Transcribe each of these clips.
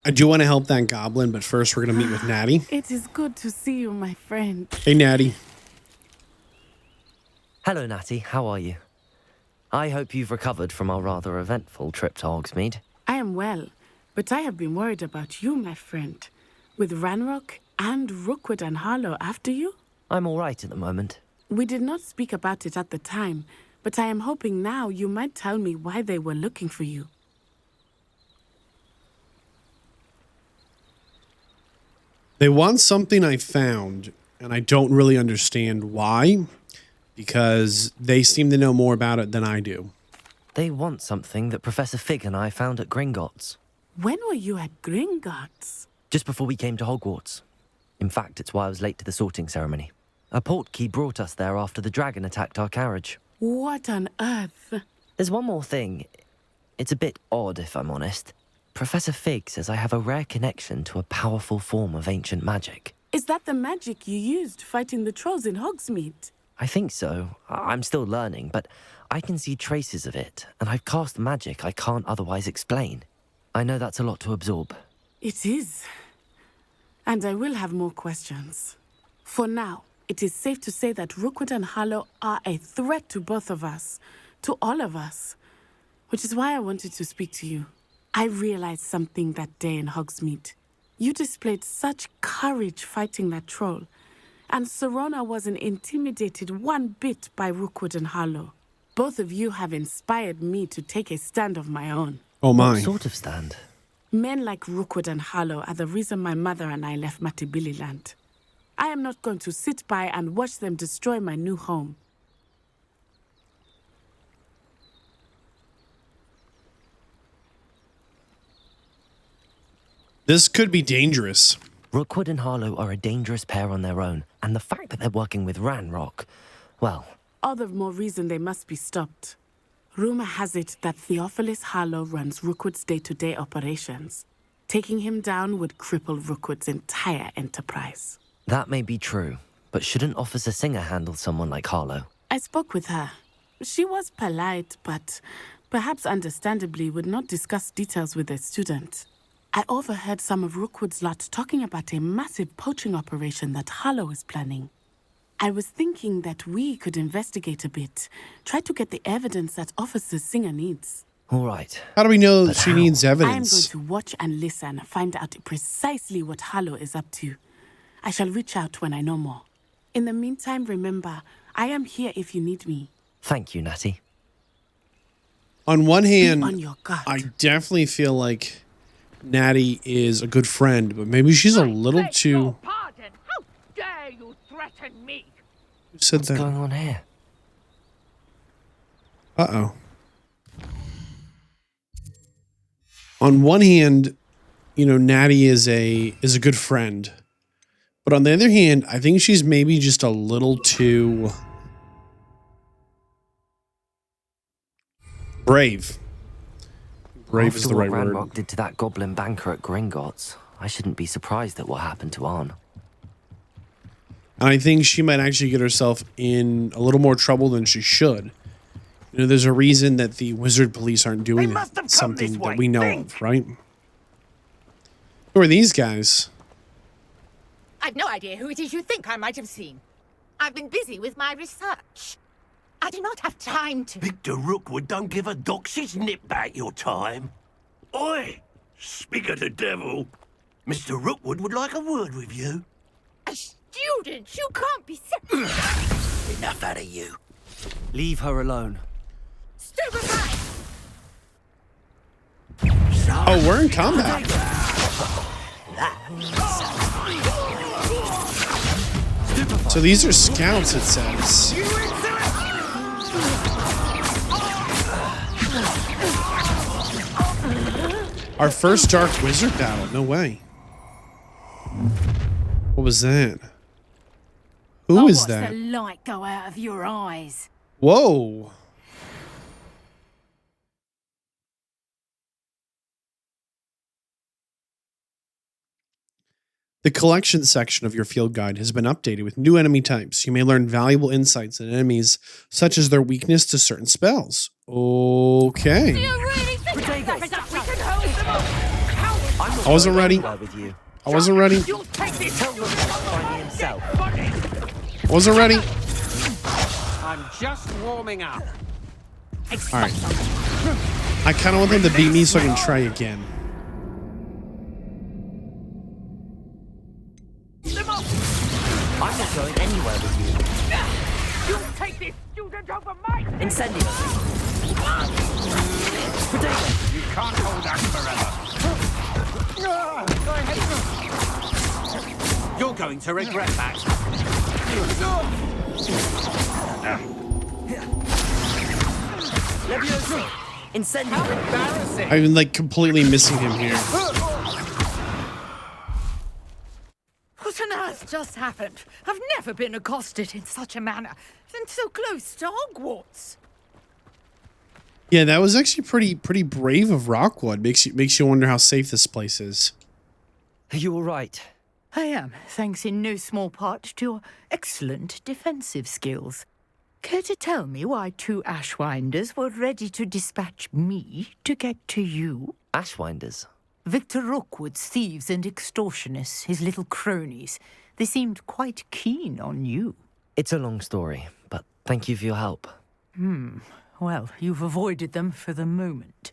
I do want to help that goblin, but first we're going to meet with Natty. It is good to see you, my friend. Hey, Natty. Hello, Natty. How are you? I hope you've recovered from our rather eventful trip to Hogsmeade. I am well, but I have been worried about you, my friend. With Ranrock and Rookwood and Harlow after you? I'm all right at the moment. We did not speak about it at the time, but I am hoping now you might tell me why they were looking for you. They want something I found, and I don't really understand why, because they seem to know more about it than I do. They want something that Professor Fig and I found at Gringotts. When were you at Gringotts? Just before we came to Hogwarts. In fact, it's why I was late to the sorting ceremony. A portkey brought us there after the dragon attacked our carriage. What on earth? There's one more thing. It's a bit odd, if I'm honest. Professor Fig says I have a rare connection to a powerful form of ancient magic. Is that the magic you used fighting the trolls in Hogsmeade? I think so. I'm still learning, but I can see traces of it, and I've cast magic I can't otherwise explain. I know that's a lot to absorb. It is. And I will have more questions. For now, it is safe to say that Rookwood and Harlow are a threat to both of us, to all of us, which is why I wanted to speak to you. I realized something that day in Hogsmeade. You displayed such courage fighting that troll, and Serona wasn't intimidated one bit by Rookwood and Harlow. Both of you have inspired me to take a stand of my own. Oh my. What sort of stand? Men like Rookwood and Harlow are the reason my mother and I left Matabeleland. I am not going to sit by and watch them destroy my new home. This could be dangerous. Rookwood and Harlow are a dangerous pair on their own, and the fact that they're working with Ranrock, well... All the more reason they must be stopped. Rumor has it that Theophilus Harlow runs Rookwood's day-to-day operations. Taking him down would cripple Rookwood's entire enterprise. That may be true, but shouldn't Officer Singer handle someone like Harlow? I spoke with her. She was polite, but perhaps understandably would not discuss details with a student. I overheard some of Rookwood's lot talking about a massive poaching operation that Harlow is planning. I was thinking that we could investigate a bit, try to get the evidence that Officer Singer needs. All right. How do we know But she how? needs I am going evidence? to watch and listen, find out precisely what Harlow is up to. I shall reach out when I know more. In the meantime, remember, I am here if you need me. Thank you, Natty. On one hand, on your guard. I definitely feel like Natty is a good friend, but maybe she's a little too... Pardon. How dare you threaten me? Who said What's that? going on here? Uh-oh. On one hand, you know, Natty is a good friend. But on the other hand, I think she's maybe just a little too brave. Brave is the right After what word. Ranrock did to that goblin banker at Gringotts, I shouldn't be surprised at what happened to Arn. And I think she might actually get herself in a little more trouble than she should. You know, there's a reason that the wizard police aren't doing must have come something this way. that we know Think. of, right? Who are these guys? I've no idea who it is you think I might have seen. I've been busy with my research. I do not have time to... Victor Rookwood don't give a doxy's nip back your time. Oi! Speak of the devil. Mr. Rookwood would like a word with you. A student? You can't be... Enough out of you. Leave her alone. Stupefy! Oh, we're in combat. So these are scouts, it says. Our first Dark Wizard battle. No way. What was that? Who is that? The light go out of your eyes. Whoa. The collection section of your field guide has been updated with new enemy types. You may learn valuable insights on enemies, such as their weakness to certain spells. Okay. You really think that we can hold them off? I'm I wasn't ready. Anywhere with you. I wasn't ready. You'll take this. Tell Rookwood to find me himself. I wasn't ready. I'm just warming up. All right. I kind of want them to beat me so I can try again. I'm not going anywhere with you. You'll take this student over my head. Incendio. Potato. You can't hold that forever. You're going to regret that. Levioso. Incendio. Embarrassing. I'm like completely missing him here. What on earth just happened? I've never been accosted in such a manner, and so close to Hogwarts. Yeah, that was actually pretty brave of Rockwood. Makes you wonder how safe this place is. Are you all right? I am, thanks in no small part to your excellent defensive skills. Care to tell me why 2 Ashwinders were ready to dispatch me to get to you? Ashwinders. Victor Rookwood's thieves and extortionists, his little cronies. They seemed quite keen on you. It's a long story, but thank you for your help. Well, you've avoided them for the moment.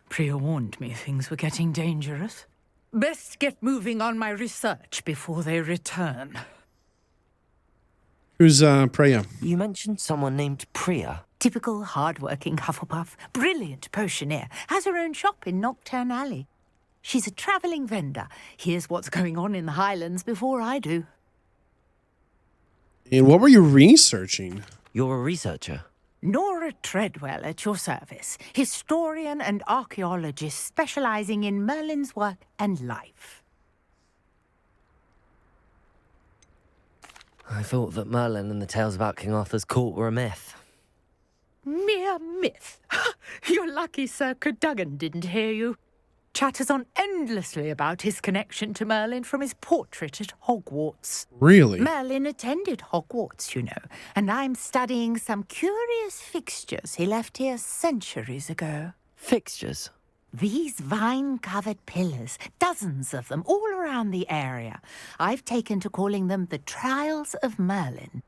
Priya warned me things were getting dangerous. Best get moving on my research before they return. Who's Preya? You mentioned someone named Priya. Typical hard-working Hufflepuff, brilliant potioneer, has her own shop in Nocturne Alley. She's a travelling vendor. Hears what's going on in the Highlands before I do. And what were you researching? You're a researcher. Nora Treadwell at your service, historian and archaeologist specialising in Merlin's work and life. I thought that Merlin and the tales about King Arthur's court were a myth. Mere myth. You're lucky Sir Cadogan didn't hear you. Chatters on endlessly about his connection to Merlin from his portrait at Hogwarts. Really? Merlin attended Hogwarts, you know, and I'm studying some curious fixtures he left here centuries ago. Fixtures. These vine-covered pillars, dozens of them, all around the area. I've taken to calling them the Trials of Merlin.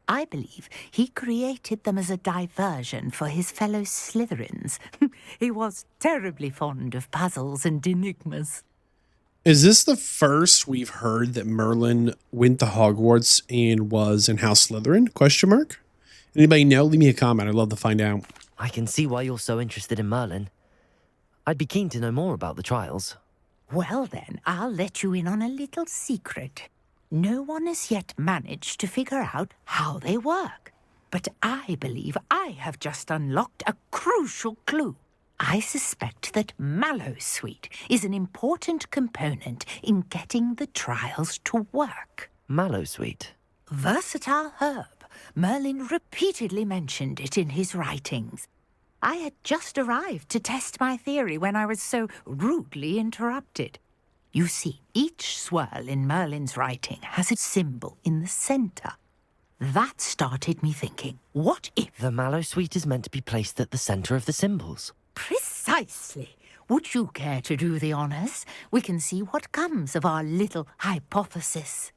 I believe he created them as a diversion for his fellow Slytherins. He was terribly fond of puzzles and enigmas. Is this the first we've heard that Merlin went to Hogwarts and was in House Slytherin? Question mark. Anybody know? Leave me a comment. I'd love to find out. I can see why you're so interested in Merlin. I'd be keen to know more about the trials. Well then, I'll let you in on a little secret. No one has yet managed to figure out how they work. But I believe I have just unlocked a crucial clue. I suspect that Mallowsweet is an important component in getting the trials to work. Mallowsweet. Versatile herb. Merlin repeatedly mentioned it in his writings. I had just arrived to test my theory when I was so rudely interrupted. You see, each swirl in Merlin's writing has a symbol in the centre. That started me thinking, what if... The Mallowsweet is meant to be placed at the centre of the symbols. Precisely. Would you care to do the honours? We can see what comes of our little hypothesis.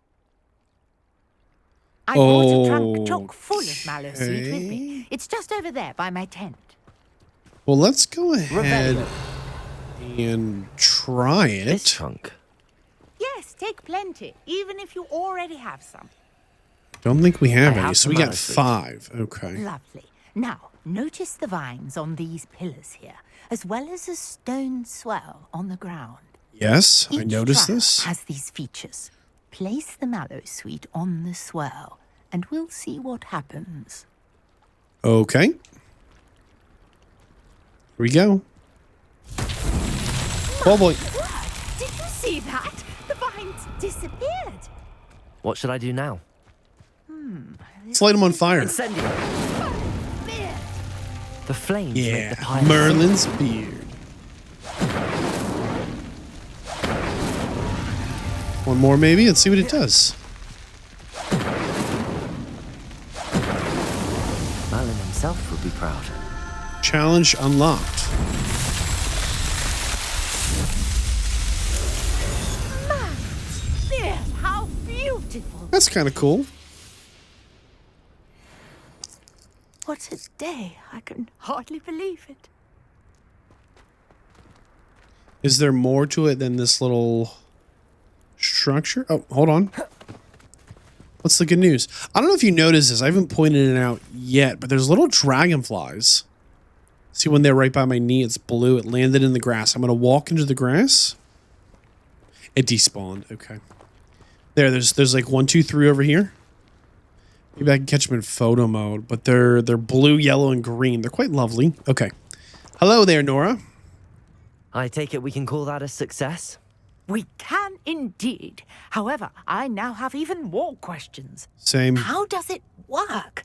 I brought a trunk chock full of Mallowsweet with me. It's just over there by my tent. Well, let's go ahead Revelio. and try it. This trunk. Yes, take plenty, even if you already have some. Don't think we have I any. have So we some got Mallowsweet. 5. Okay. Lovely. Now, notice the vines on these pillars here, as well as a stone swell on the ground. Yes, I Each noticed trial this. has these features. Place the Mallowsweet on the swell, and we'll see what happens. Okay. Here we go. Oh boy. What? Did you see that? The vines disappeared. What should I do now? Let's light him on fire. Incendio. There. The flames make Yeah, the pile. Merlin's beard. One more maybe. Let's see what it does. Merlin himself would be proud. Challenge unlocked. That's kind of cool. What a day. I can hardly believe it. Is there more to it than this little structure? Oh, hold on. What's the good news? I don't know if you noticed this. I haven't pointed it out yet, but there's little dragonflies. See, when they're right by my knee, it's blue. It landed in the grass. I'm going to walk into the grass. It despawned. Okay. There's like 1, 2, 3 over here. Maybe I can catch them in photo mode, but they're blue, yellow, and green. They're quite lovely. Okay. Hello there, Nora. I take it we can call that a success? We can indeed. However, I now have even more questions. Same. How does it work?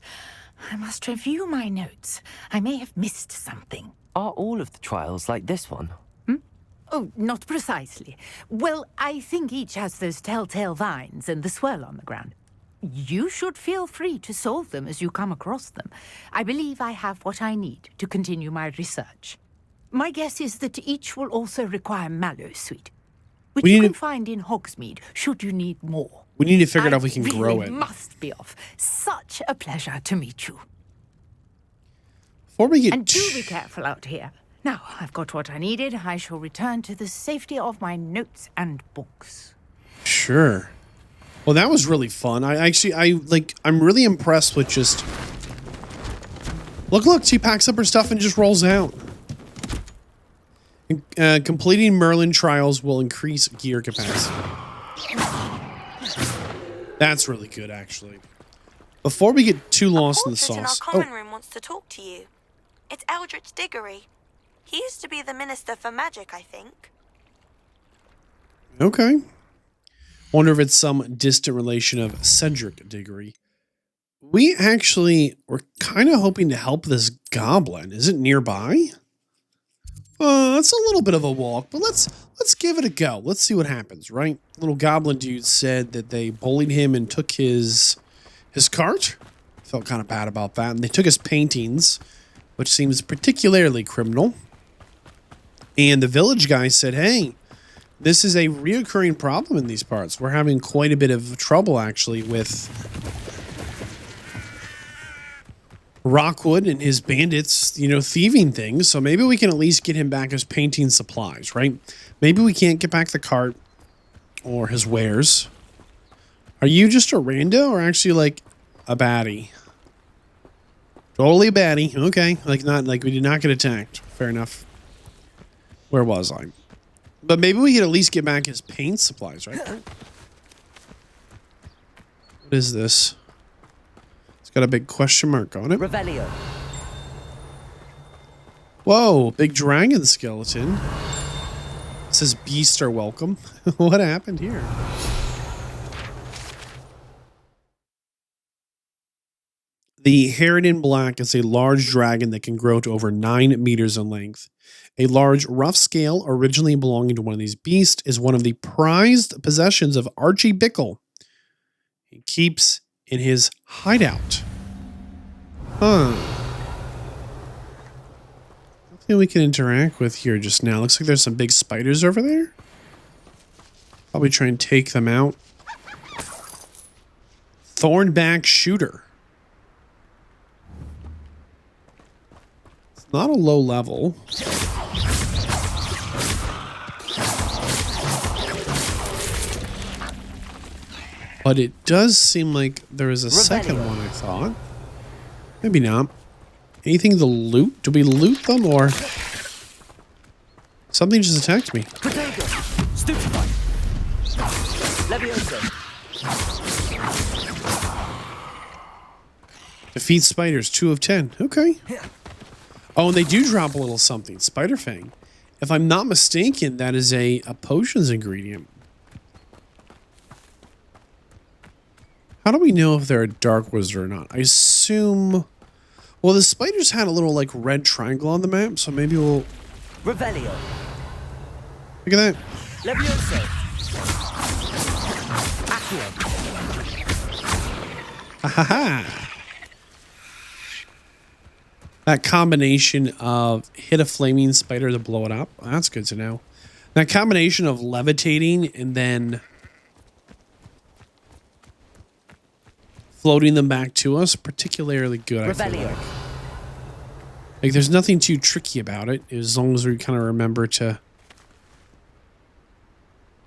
I must review my notes. I may have missed something. Are all of the trials like this one? Oh, not precisely. Well, I think each has those telltale vines and the swirl on the ground. You should feel free to solve them as you come across them. I believe I have what I need to continue my research. My guess is that each will also require mallow sweet, which you can find in Hogsmeade, should you need more. We need to figure out if we can grow it. Must be off. Such a pleasure to meet you. Before we get And do be careful out here. Now, I've got what I needed. I shall return to the safety of my notes and books. Sure. Well, that was really fun. I'm really impressed with just... Look, she packs up her stuff and just rolls out. Completing Merlin trials will increase gear capacity. That's really good, actually. Before we get too lost in the sauce... A portrait in our common room wants to talk to you. It's Eldritch Diggory. He used to be the Minister for Magic, I think. Okay. Wonder if it's some distant relation of Cedric Diggory. We actually were kind of hoping to help this goblin. Is it nearby? It's a little bit of a walk, but let's give it a go. Let's see what happens, right? Little goblin dude said that they bullied him and took his cart. Felt kind of bad about that. And they took his paintings, which seems particularly criminal. And the village guy said, hey, this is a reoccurring problem in these parts. We're having quite a bit of trouble, actually, with Rockwood and his bandits, thieving things. So maybe we can at least get him back his painting supplies, right? Maybe we can't get back the cart or his wares. Are you just a rando or actually like a baddie? Totally a baddie. Okay. We did not get attacked. Fair enough. Where was I? But maybe we could at least get back his paint supplies, right? What is this? It's got a big question mark on it. Revelio. Whoa, big dragon skeleton. It says beasts are welcome. What happened here? The Harridan Black is a large dragon that can grow to over 9 meters in length. A large rough scale originally belonging to one of these beasts is one of the prized possessions of Archie Bickle. He keeps in his hideout. Nothing we can interact with here just now. Looks like there's some big spiders over there. Probably try and take them out. Thornback shooter. It's not a low level. But it does seem like there is a second one, I thought. Maybe not. Anything to loot? Do we loot them or... Something just attacked me. Stupefy. Levioso. Defeat spiders, 2 of 10. Okay. Oh, and they do drop a little something. Spider Fang. If I'm not mistaken, that is a potions ingredient. How do we know if they're a dark wizard or not? I assume... Well, the spiders had a little, red triangle on the map, so maybe we'll... Revelio. Look at that. Levioso. Ha ha ha. That combination of hit a flaming spider to blow it up. That's good to know. That combination of levitating and then... floating them back to us particularly good. I feel Revelio. like there's nothing too tricky about it as long as we kind of remember to.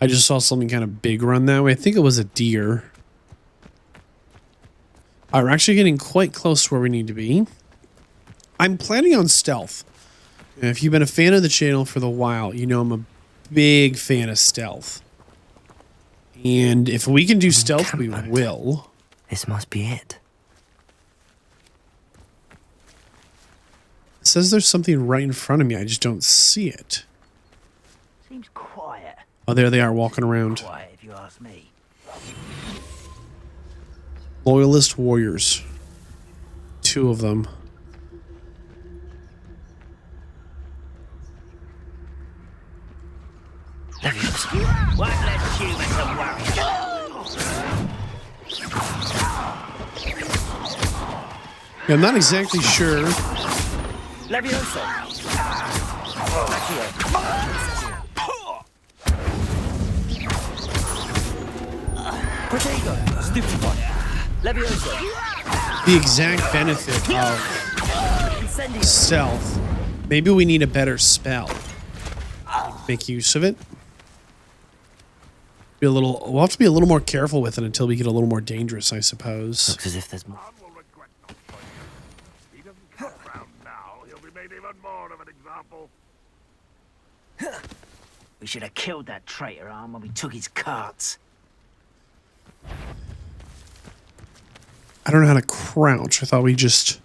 I just saw something kind of big run that way. I think it was a deer. All right, we're actually getting quite close to where we need to be. I'm planning on stealth. And if you've been a fan of the channel for the while, you know I'm a big fan of stealth. And if we can do stealth, we will. This must be it. It says there's something right in front of me. I just don't see it. Seems quiet. Oh, there they are walking around. Quiet, if you ask me. Loyalist warriors. 2 of them. One less human to worry about. Yeah, I'm not exactly sure. Levioso. Protego. Stupid one. Levioso. The exact benefit of stealth. Maybe we need a better spell. Make use of it. We'll have to be a little more careful with it until we get a little more dangerous, I suppose. Looks as if there's more. He doesn't come around now. He'll be made even more of an example. We should have killed that traitor arm when we took his carts. I don't know how to crouch. I thought we just...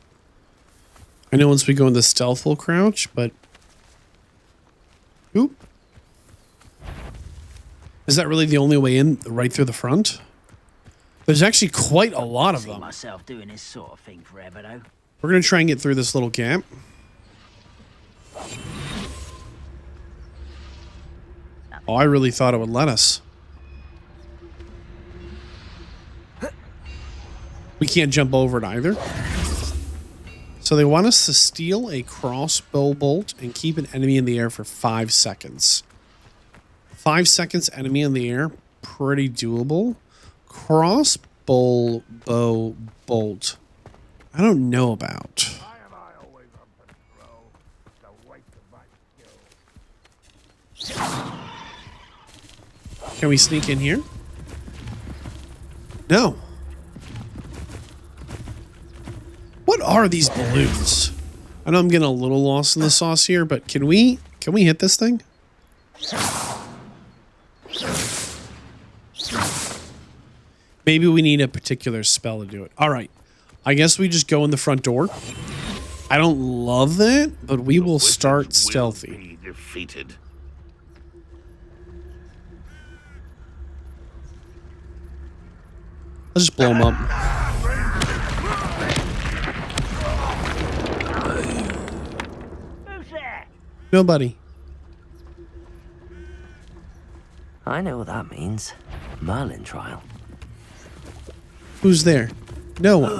I know once we go into stealth, we'll crouch, but... Oop. Is that really the only way in, right through the front? There's actually quite a lot of See them. myself doing this sort of thing forever, though. We're going to try and get through this little gap. Oh, I really thought it would let us. We can't jump over it either. So they want us to steal a crossbow bolt and keep an enemy in the air for 5 seconds. 5 seconds enemy in the air, pretty doable. Crossbow bow bolt, I don't know about. Why am I always on patrol? The waste of my skills. Can we sneak in here? No. What are these balloons? I know I'm getting a little lost in the sauce here, but can we hit this thing? Maybe we need a particular spell to do it. All right. I guess we just go in the front door. I don't love that, but we will start stealthy. Be defeated. Let's just blow them up. Who's there? Nobody. I know what that means. Merlin trial. Who's there? No one.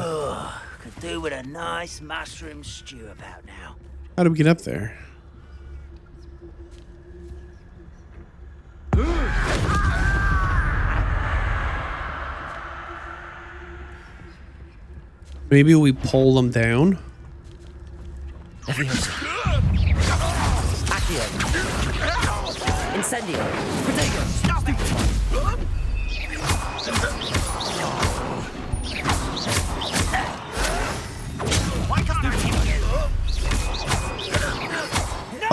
Could do with a nice mushroom stew about now. How do we get up there? Maybe we pull them down. Levioso. Accio. Incendio. Protego.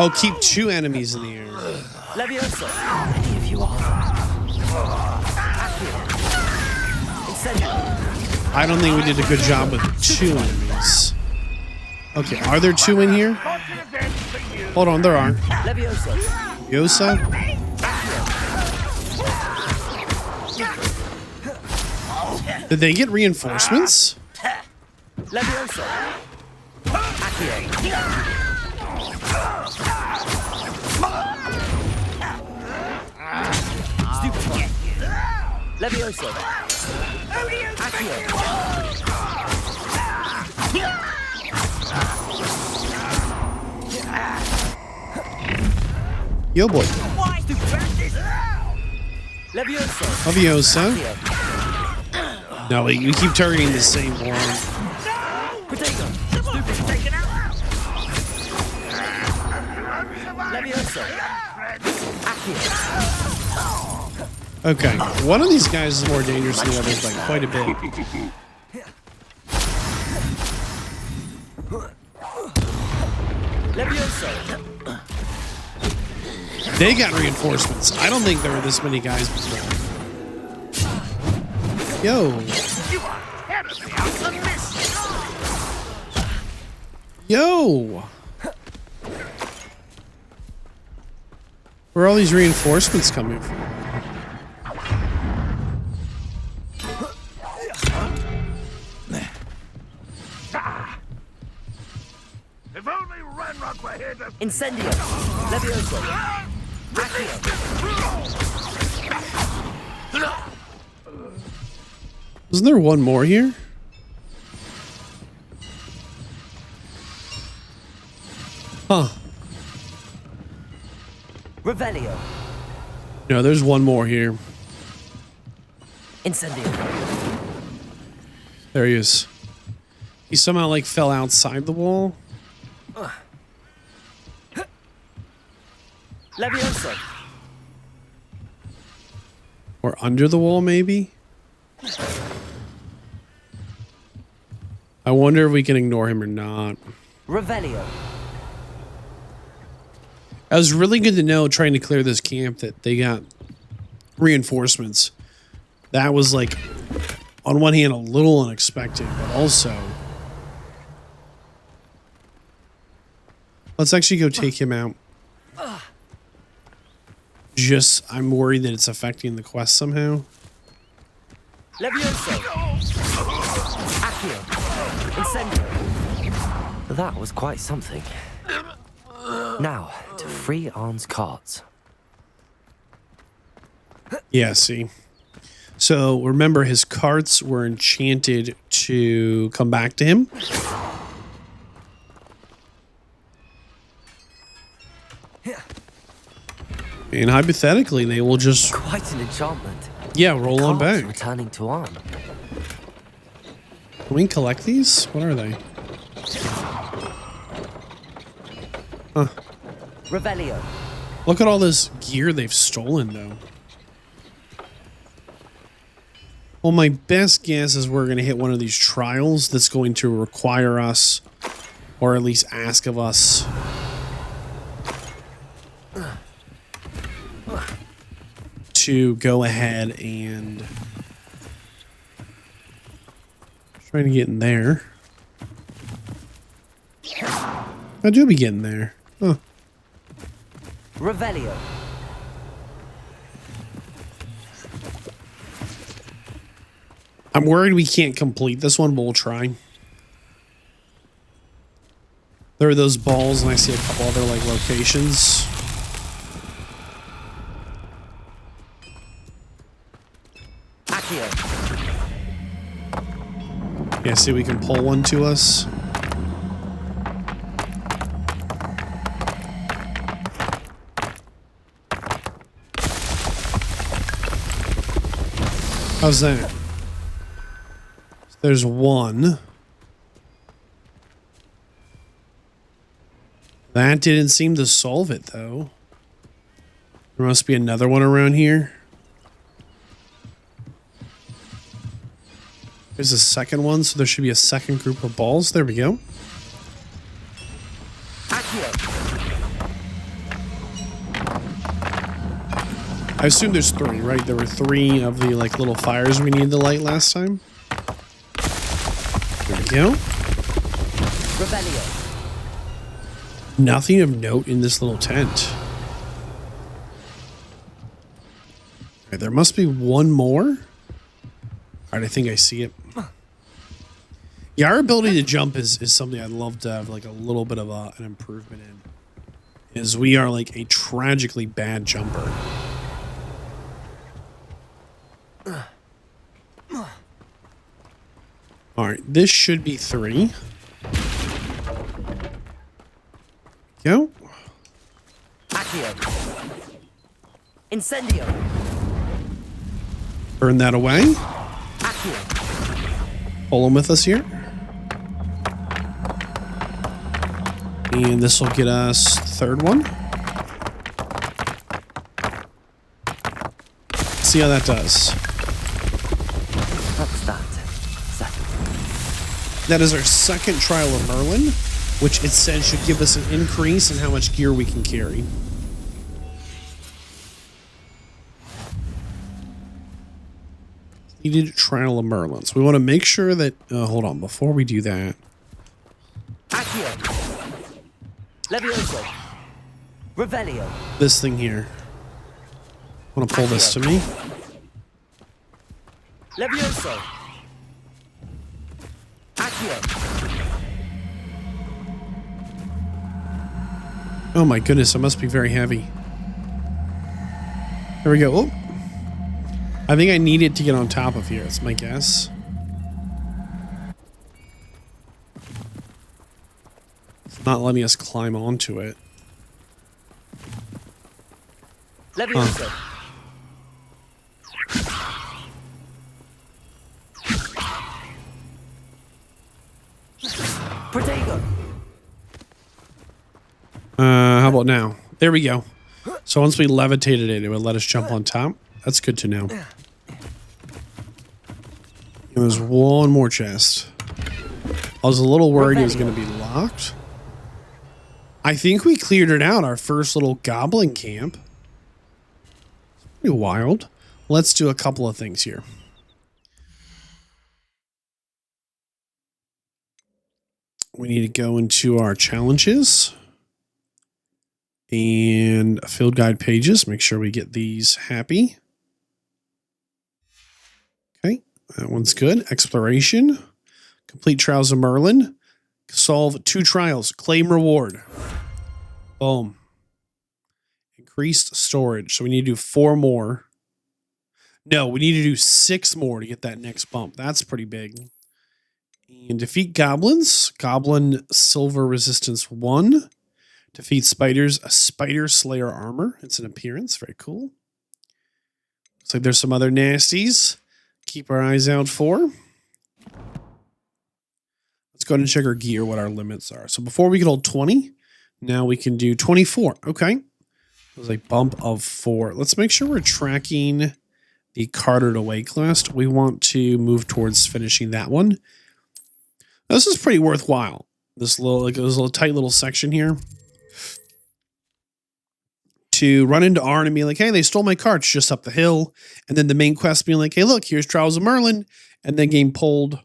Oh, keep 2 enemies in the air. Levioso. Any of you are. Accio. Incendio. I don't think we did a good job with 2 enemies. Okay, are there 2 in here? Hold on, there are. Levioso. Yosa? Did they get reinforcements? Levioso. Accio. Stupid one. Levioso. Accio. Yo, boy. Levioso. Leviosa. Accio. No, you keep targeting the same one. Potato! Stupid! Taken out! Levioso! Okay, one of these guys is more dangerous than the others by quite a bit. Levioso! They got reinforcements. I don't think there were this many guys before. Yo. Yo. Where are all these reinforcements coming from? If only Ranrock were here to... Incendio! Levioso! Isn't there one more here? Huh. Revelio! No, there's one more here. Incendio! There he is. He somehow like fell outside the wall. Levioso! Or under the wall, maybe? I wonder if we can ignore him or not. Revelio! That was really good to know, trying to clear this camp, that they got reinforcements. That was like, on one hand, a little unexpected, but also... Let's actually go take him out. Just, I'm worried that it's affecting the quest somehow. Levioso! Accio! Incendio! That was quite something. Now, to free Arn's carts. Yeah, see. So, remember, his carts were enchanted to come back to him. And hypothetically, they will just... Quite an enchantment. Yeah, roll on Carts back. Returning to Arn. Can we collect these? What are they? Huh. Revelio. Look at all this gear they've stolen, though. Well, my best guess is we're going to hit one of these trials that's going to require us, or at least ask of us, to go ahead and try to get in there. I do be getting there. Huh. Revelio. I'm worried we can't complete this one, but we'll try. There are those balls, and I see a couple other like locations. Accio. Yeah, see, we can pull one to us. How's that? There's one. That didn't seem to solve it, though. There must be another one around here. There's a second one, so there should be a second group of balls. There we go. I assume there's three, right? There were three of the like little fires we needed to light last time. There we go. Revelio. Nothing of note in this little tent. Okay, there must be one more. All right, I think I see it. Yeah, our ability to jump is something I'd love to have like a little bit of an improvement in. Is we are like a tragically bad jumper. All right, this should be 3. Go. Accio. Incendio. Burn that away. Accio. Pull him with us here. And this will get us the third one. See how that does. What's that? That is our second trial of Merlin, which it said should give us an increase in how much gear we can carry. Needed trial of Merlin. So we want to make sure that, hold on, before we do that. Accio. Levioso. Revelio. This thing here. I want to pull this to me. Levioso. Accio. Oh my goodness, it must be very heavy. There we go. Oh. I think I need it to get on top of here. That's my guess. It's not letting us climb onto it. Levioso. Protego. How about now? There we go. So once we levitated it, it would let us jump on top. That's good to know. There's one more chest. I was a little worried it was going to be locked. I think we cleared it out, our first little goblin camp. Pretty wild. Let's do a couple of things here. We need to go into our challenges and field guide pages. Make sure we get these happy. Okay, that one's good. Exploration. Complete trials of Merlin. Solve 2 trials. Claim reward. Boom. Increased storage. So we need to do 4 more. No, we need to do 6 more to get that next bump. That's pretty big. And defeat goblins. Goblin silver resistance 1. Defeat spiders. A spider slayer armor. It's an appearance. Very cool. Looks like there's some other nasties. Keep our eyes out for. Let's go ahead and check our gear, what our limits are. So before we could hold 20, now we can do 24. Okay. It was a bump of 4. Let's make sure we're tracking the carted away quest. We want to move towards finishing that one. Now, this is pretty worthwhile. This little tight little section here. To run into Arn and be like, hey, they stole my carts just up the hill. And then the main quest being like, hey, look, here's Trials of Merlin. And then getting pulled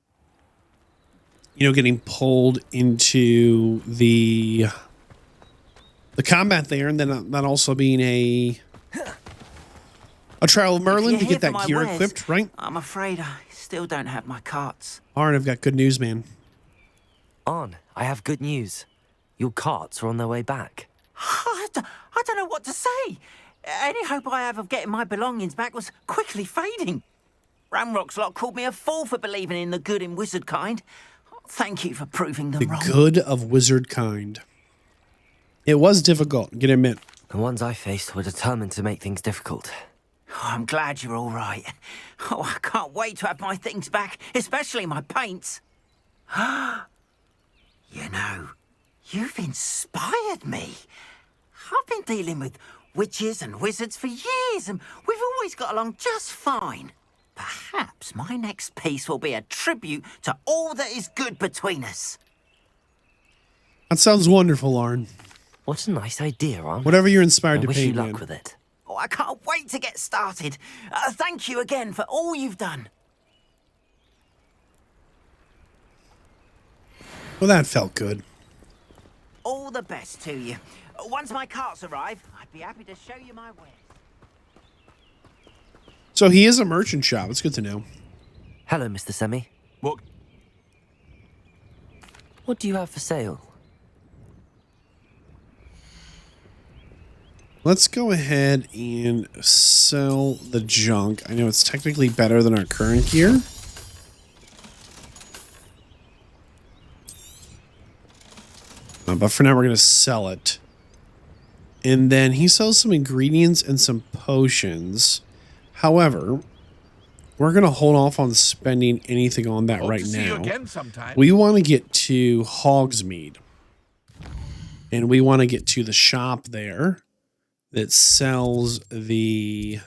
into the combat there. And then that also being a Trial of Merlin to get that gear equipped, right? I'm afraid I still don't have my carts. Arn, I've got good news, man. Arn, I have good news. Your carts are on their way back. I don't know what to say. Any hope I have of getting my belongings back was quickly fading. Ramrock's lot called me a fool for believing in the good in wizard kind. Thank you for proving them wrong. The good of wizard kind. It was difficult, you can admit. The ones I faced were determined to make things difficult. Oh, I'm glad you're all right. Oh, I can't wait to have my things back, especially my paints. You know, you've inspired me. I've been dealing with witches and wizards for years, and we've always got along just fine. Perhaps my next piece will be a tribute to all that is good between us. That sounds wonderful, Arn. What a nice idea, Arn. Whatever you're inspired I to wish paint, you man. luck with it. Oh, I can't wait to get started. Thank you again for all you've done. Well, that felt good. All the best to you. Once my carts arrive, I'd be happy to show you my wares. So he is a merchant shop. It's good to know. Hello, Mr. Semi. What? What do you have for sale? Let's go ahead and sell the junk. I know it's technically better than our current gear. But for now, we're going to sell it. And then he sells some ingredients and some potions. However, we're going to hold off on spending anything on that Hope right to see you now. again sometime. We want to get to Hogsmeade. And we want to get to the shop there that sells the...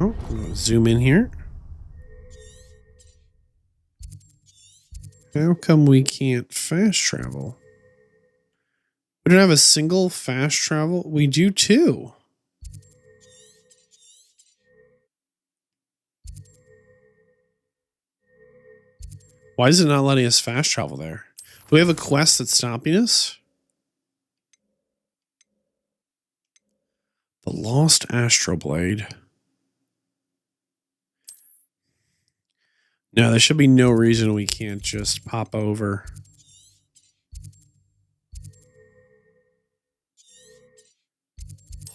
Oh, I'm going to zoom in here. How come we can't fast travel? We don't have a single fast travel? We do too. Why is it not letting us fast travel there? Do we have a quest that's stopping us? The Lost Astral Blade. No, there should be no reason we can't just pop over.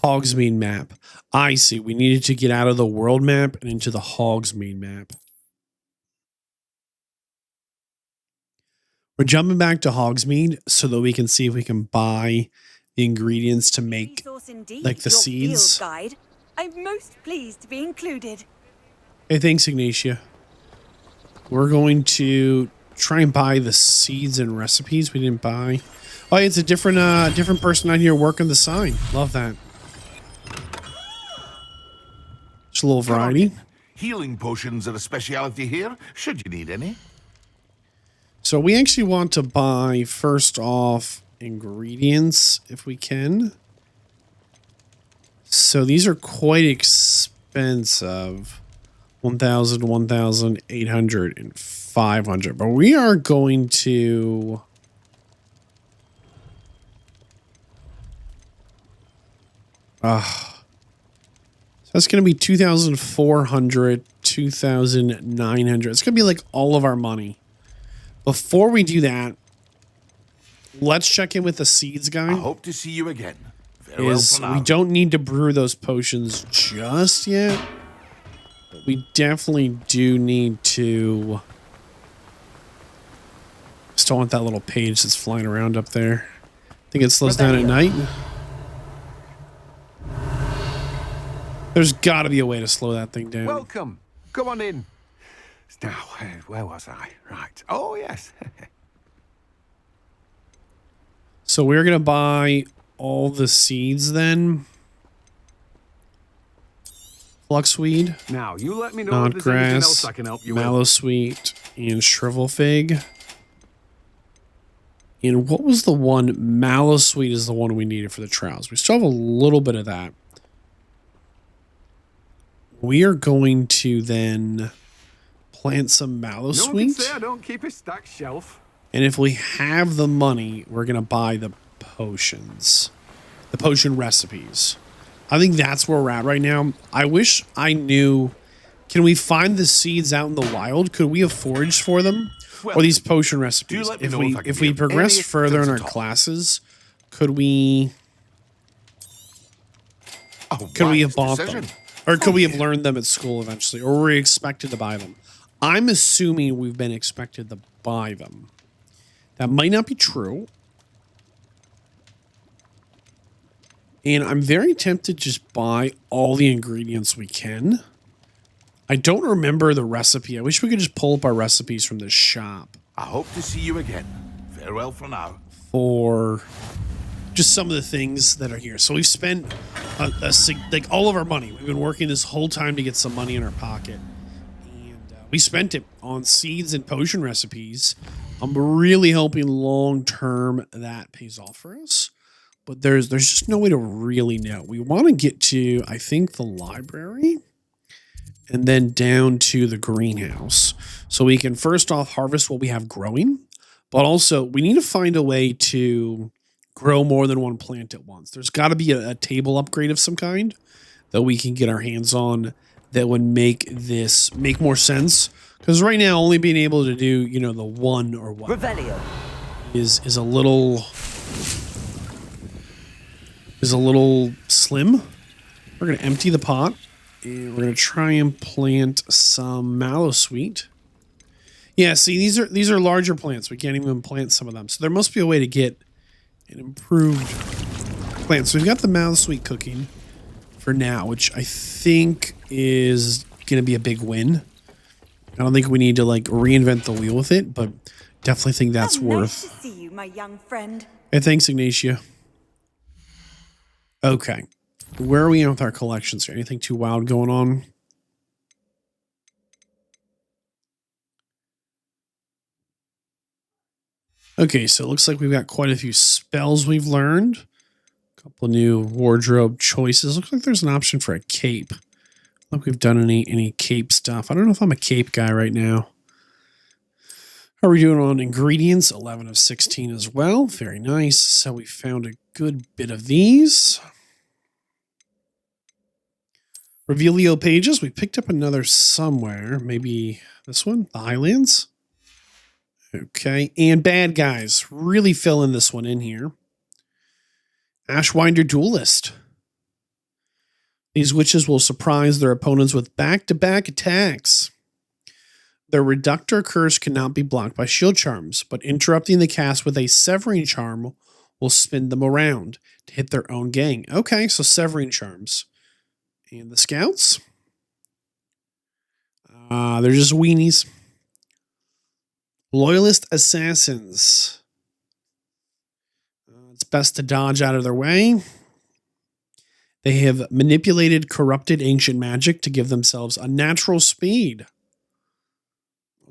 Hogsmeade map. I see. We needed to get out of the world map and into the Hogsmeade map. We're jumping back to Hogsmeade so that we can see if we can buy the ingredients to make like the seeds. Guide. I'm most pleased to be included. Hey, thanks, Ignatia. We're going to try and buy the seeds and recipes we didn't buy. Oh, it's a different person out here working the sign. Love that. Just a little variety. Healing potions are a speciality here, should you need any. So we actually want to buy, first off, ingredients if we can. So these are quite expensive. 1,000, 1,800, and 500. But we are going to... So that's going to be 2,400, 2,900. It's going to be like all of our money. Before we do that, let's check in with the seeds guy. I hope to see you again. Very well for now. We don't need to brew those potions just yet. But we definitely do need to... Still want that little page that's flying around up there. I think it slows down at night. There's got to be a way to slow that thing down. Welcome. Come on in. Now, where was I? Right. Oh, yes. So we're going to buy all the seeds then. Fluxweed. Now, you let me know if there's anything else I can help you with. Mallowsweet, and Shrivelfig. And what was the one? Mallowsweet is the one we needed for the trials. We still have a little bit of that. We are going to then plant some Mallowsweet. No one can say I don't keep a stacked shelf. And if we have the money, we're going to buy the potions. The potion recipes. I think that's where we're at right now. I wish I knew. Can we find the seeds out in the wild? Could we have foraged for them? Or these potion recipes? If we progress further in our classes, could we... Could we have bought them? Or could we have learned them at school eventually? Or were we expected to buy them? I'm assuming we've been expected to buy them. That might not be true. And I'm very tempted to just buy all the ingredients we can. I don't remember the recipe. I wish we could just pull up our recipes from the shop. I hope to see you again. Farewell for now. For just some of the things that are here. So we've spent like all of our money. We've been working this whole time to get some money in our pocket. And we spent it on seeds and potion recipes. I'm really hoping long term that pays off for us. But there's just no way to really know. We want to get to, I think, the library. And then down to the greenhouse. So we can first off harvest what we have growing. But also, we need to find a way to grow more than one plant at once. There's got to be a table upgrade of some kind that we can get our hands on that would make this make more sense. Because right now, only being able to do, you know, the one or what is a little slim. We're going to empty the pot. And we're going to try and plant some Mallowsweet. Yeah, see, these are larger plants. We can't even plant some of them. So there must be a way to get an improved plant. So we've got the Mallowsweet cooking for now, which I think is going to be a big win. I don't think we need to like reinvent the wheel with it, but definitely think that's worth. Nice to see you, my young friend. Hey, thanks, Ignatia. Okay. Where are we at with our collections here? Anything too wild going on? Okay, so it looks like we've got quite a few spells we've learned. A couple new wardrobe choices. Looks like there's an option for a cape. Look, we've done any cape stuff. I don't know if I'm a cape guy right now. How are we doing on ingredients? 11 of 16 as well. Very nice. So we found a good bit of these. Revelio pages. We picked up another somewhere. Maybe this one? The Highlands? Okay. And bad guys. Really filling this one in here. Ashwinder Duelist. These witches will surprise their opponents with back-to-back attacks. Their reductor curse cannot be blocked by shield charms, but interrupting the cast with a severing charm will spin them around to hit their own gang. Okay, so severing charms. And the scouts? They're just weenies. Loyalist assassins. It's best to dodge out of their way. They have manipulated corrupted ancient magic to give themselves unnatural speed.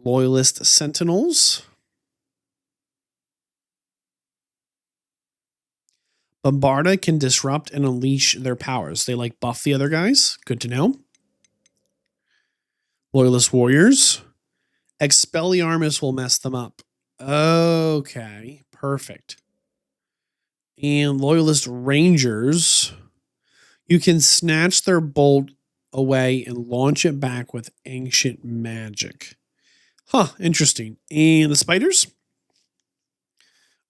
Loyalist sentinels. Bombarda can disrupt and unleash their powers. They like buff the other guys. Good to know. Loyalist warriors. Expelliarmus will mess them up. Okay, perfect. And Loyalist rangers. You can snatch their bolt away and launch it back with ancient magic. Huh, interesting. And the spiders?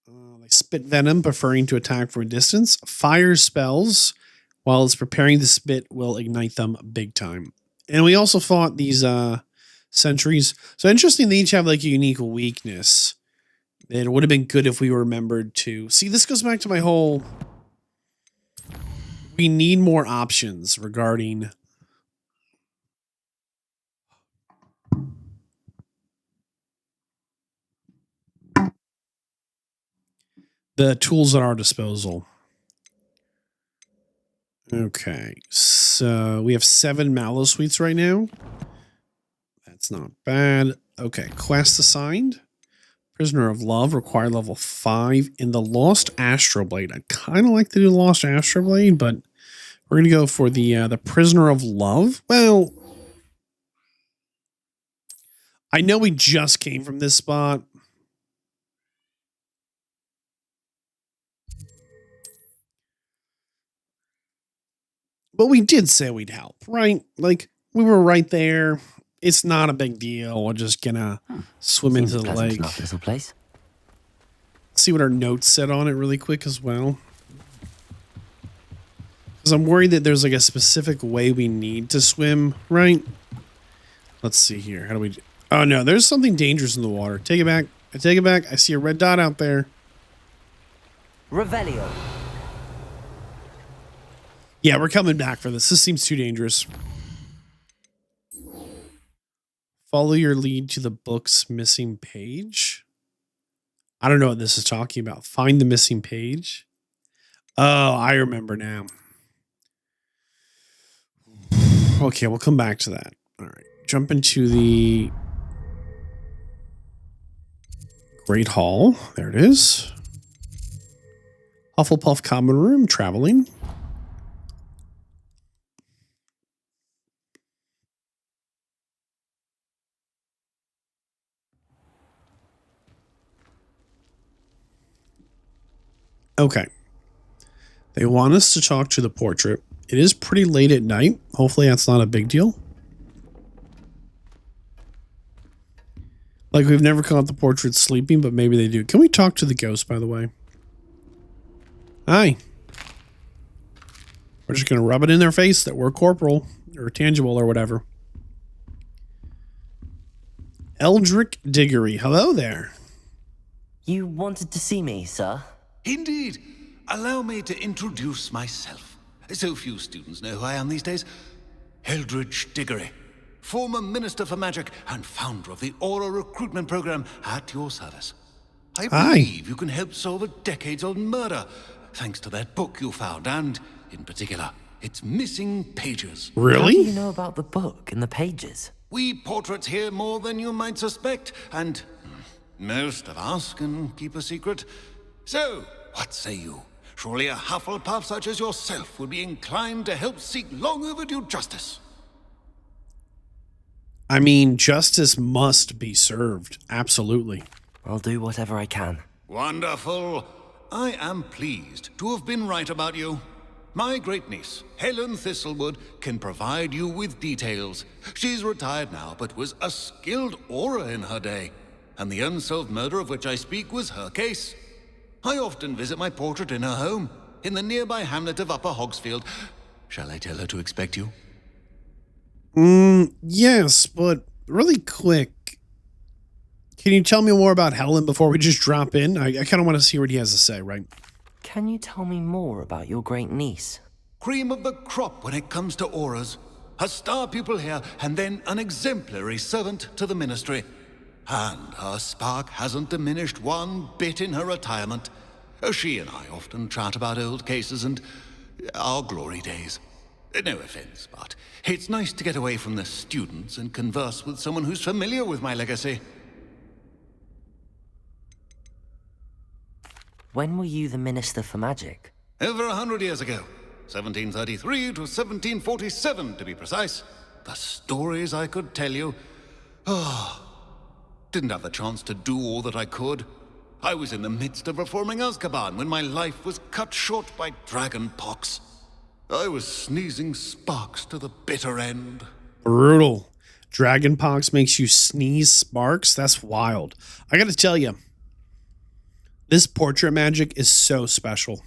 They spit venom, preferring to attack from a distance. Fire spells, while it's preparing to spit, will ignite them big time. And we also fought these sentries. So interesting, they each have like a unique weakness. It would have been good if we remembered to... See, this goes back to my whole... We need more options regarding the tools at our disposal. Okay, so we have 7 Mallow Suites right now. That's not bad. Okay, quest assigned. Prisoner of Love, required level 5. In the Lost Astroblade. I kind of like to do Lost Astroblade, but we're going to go for the Prisoner of Love. Well, I know we just came from this spot. But we did say we'd help, right? Like, we were right there. It's not a big deal. We're just gonna swim into the lake. Little place. See what our notes said on it really quick as well. Because I'm worried that there's like a specific way we need to swim, right? Let's see here. How do we... Oh, no. There's something dangerous in the water. Take it back. I take it back. I see a red dot out there. Revelio. Yeah, we're coming back for this. This seems too dangerous. Follow your lead to the book's missing page. I don't know what this is talking about. Find the missing page. Oh, I remember now. Okay, we'll come back to that. All right. Jump into the Great Hall. There it is. Hufflepuff Common Room, traveling. Okay. They want us to talk to the portrait. It is pretty late at night. Hopefully that's not a big deal. Like, we've never caught the portrait sleeping, but maybe they do. Can we talk to the ghost, by the way? Hi. We're just going to rub it in their face that we're corporal or tangible or whatever. Eldrick Diggory. Hello there. You wanted to see me, sir? Indeed. Allow me to introduce myself. So few students know who I am these days. Eldritch Diggory, former Minister for Magic and founder of the Aura Recruitment Program, at your service. I believe you can help solve a decades-old murder, thanks to that book you found, and, in particular, its missing pages. Really? How do you know about the book and the pages? We portraits hear more than you might suspect, and most of us can keep a secret. So, what say you? Surely a Hufflepuff such as yourself would be inclined to help seek long overdue justice. I mean, justice must be served. Absolutely. I'll do whatever I can. Wonderful. I am pleased to have been right about you. My great-niece, Helen Thistlewood, can provide you with details. She's retired now, but was a skilled aura in her day. And the unsolved murder of which I speak was her case. I often visit my portrait in her home, in the nearby hamlet of Upper Hogsfield. Shall I tell her to expect you? Yes, but really quick. Can you tell me more about Helen before we just drop in? I kind of want to see what he has to say, right? Can you tell me more about your great niece? Cream of the crop when it comes to auras. A star pupil here, and then an exemplary servant to the ministry. And her spark hasn't diminished one bit in her retirement. She and I often chat about old cases and our glory days. No offense, but it's nice to get away from the students and converse with someone who's familiar with my legacy. When were you the Minister for Magic? Over 100 years ago. 1733 to 1747, to be precise. The stories I could tell you. Didn't have the chance to do all that I could. I was in the midst of reforming Azkaban when my life was cut short by dragon pox. I was sneezing sparks to the bitter end. Brutal. Dragon pox makes you sneeze sparks? That's wild. I gotta tell you, this portrait magic is so special.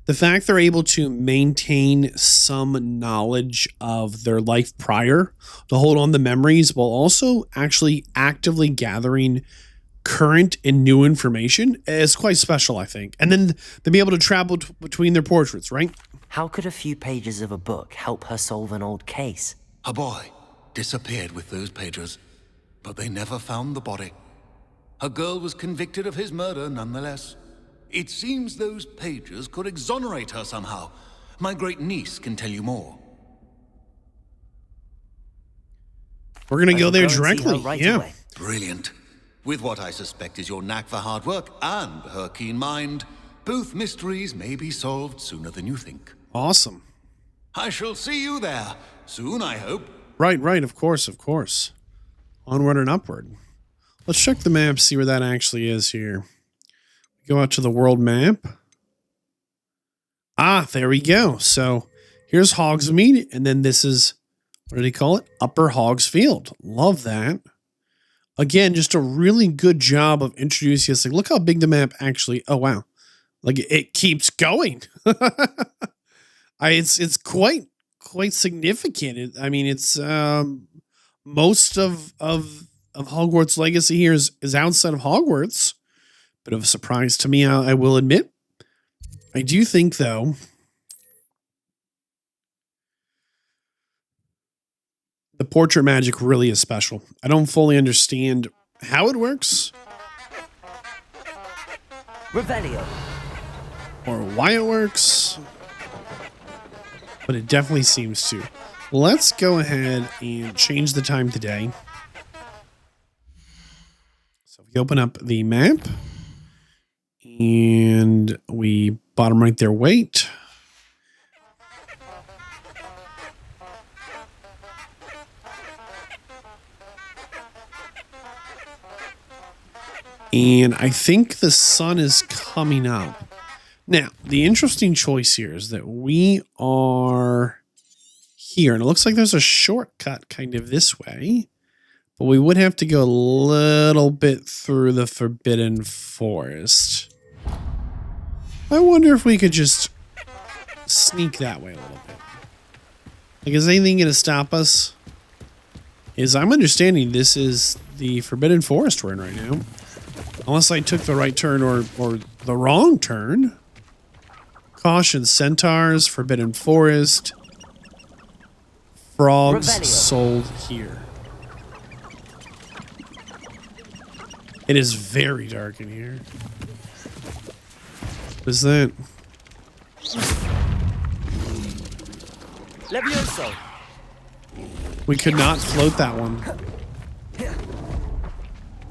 The fact they're able to maintain some knowledge of their life prior to hold on to memories while also actually actively gathering current and new information is quite special, I think. And then to be able to travel between their portraits, right? How could a few pages of a book help her solve an old case? A boy disappeared with those pages, but they never found the body. A girl was convicted of his murder nonetheless. It seems those pages could exonerate her somehow. My great niece can tell you more. We're going to go there directly. Yeah. Away. Brilliant. With what I suspect is your knack for hard work and her keen mind, both mysteries may be solved sooner than you think. Awesome. I shall see you there soon, I hope. Right. Of course. Onward and upward. Let's check the map, see where that actually is here. Go out to the world map. Ah, there we go. So here's Hogsmeade, and then this is, what do they call it? Upper Hogsfield. Love that. Again, just a really good job of introducing us. Like, look how big the map actually. Oh wow, like it keeps going. It's quite significant. It's most of Hogwarts legacy here is outside of Hogwarts. Bit of a surprise to me, I will admit. I do think, though, the portrait magic really is special. I don't fully understand how it works. Revelio. Or why it works. But it definitely seems to. Let's go ahead and change the time today. So we open up the map. And we bottom right there, wait. And I think the sun is coming up. Now, the interesting choice here is that we are here. And it looks like there's a shortcut kind of this way. But we would have to go a little bit through the Forbidden Forest. I wonder if we could just sneak that way a little bit. Like, is anything going to stop us? I'm understanding this is the Forbidden Forest we're in right now. Unless I took the right turn or the wrong turn. Caution, centaurs, Forbidden Forest. Frogs Revelio. sold here. It is very dark in here. What is that? Levioso. We could not float that one.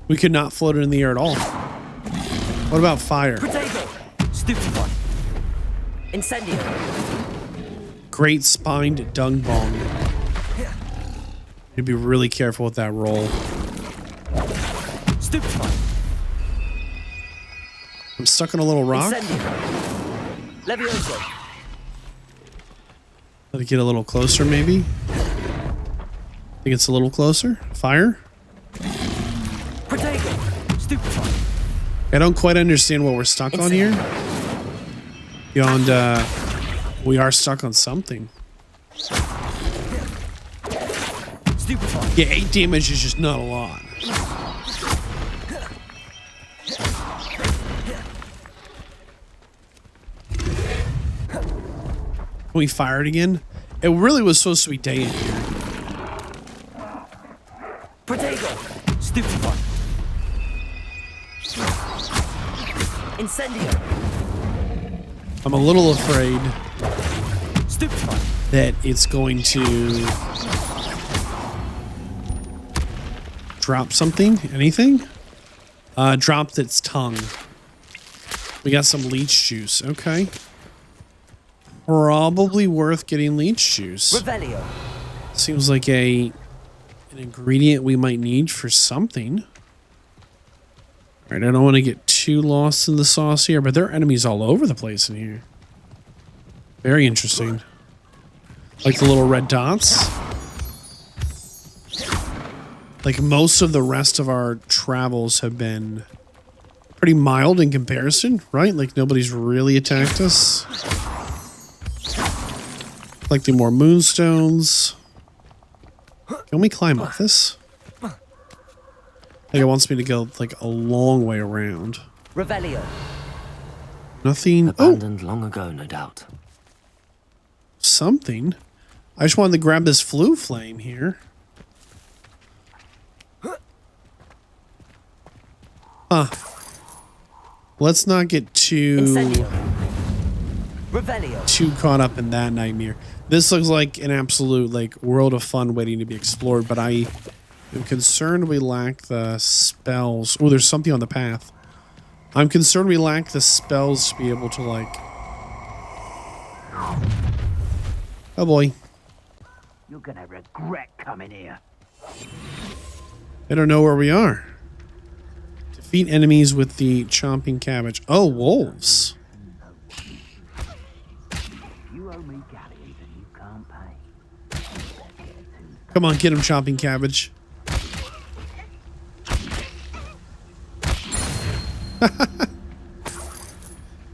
We could not float it in the air at all. What about fire? Protego. Stupefy. Incendio. Great spined dung bong. You'd be really careful with that roll. Stupefy. I'm stuck on a little rock. Incendio. Levioso. Let it get a little closer, maybe. Think it's a little closer. Fire. Protego. Stupefy. I don't quite understand what we're stuck on here. Beyond, we are stuck on something. Stupefy. Yeah, 8 damage is just not a lot. Can we fire it again? It really was supposed to be day in here. Protego. Stupefy. Incendio. I'm a little afraid Stupefy. that it's going to drop something. Anything? Dropped its tongue. We got some leech juice. Okay. Probably worth getting leech juice. Revelio. Seems like an ingredient we might need for something. All right, I don't want to get too lost in the sauce here, but there are enemies all over the place in here. Very interesting. Like the little red dots. Like most of the rest of our travels have been pretty mild in comparison, right? Like nobody's really attacked us. Collecting more moonstones. Can we climb up this? Like it wants me to go like a long way around. Revelio. Nothing. Abandoned long ago, no doubt. Something. I just wanted to grab this flue flame here. Huh. Let's not get too caught up in that nightmare. This looks like an absolute like world of fun waiting to be explored, but I am concerned we lack the spells. Oh, there's something on the path. I'm concerned we lack the spells to be able to like... Oh boy. You're gonna regret coming here. I don't know where we are. Defeat enemies with the chomping cabbage. Oh, wolves. You owe me galleys and you can't pay. Come on, get him, chomping cabbage.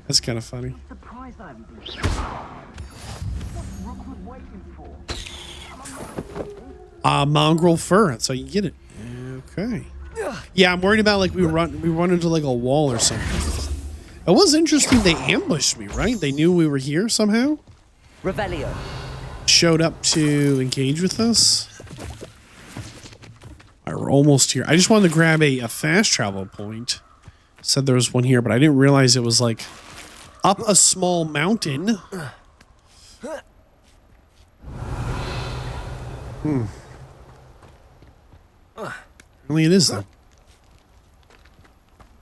That's kind of funny. Surprised I haven't been. What's Rookwood waiting for? Mongrel fur. That's how you get it. Okay. Yeah, I'm worried about like we run into like a wall or something. It was interesting. They ambushed me, right? They knew we were here somehow. Revelio. Showed up to engage with us. All right, we're almost here. I just wanted to grab a fast travel point. Said there was one here, but I didn't realize it was like up a small mountain. Apparently it is though.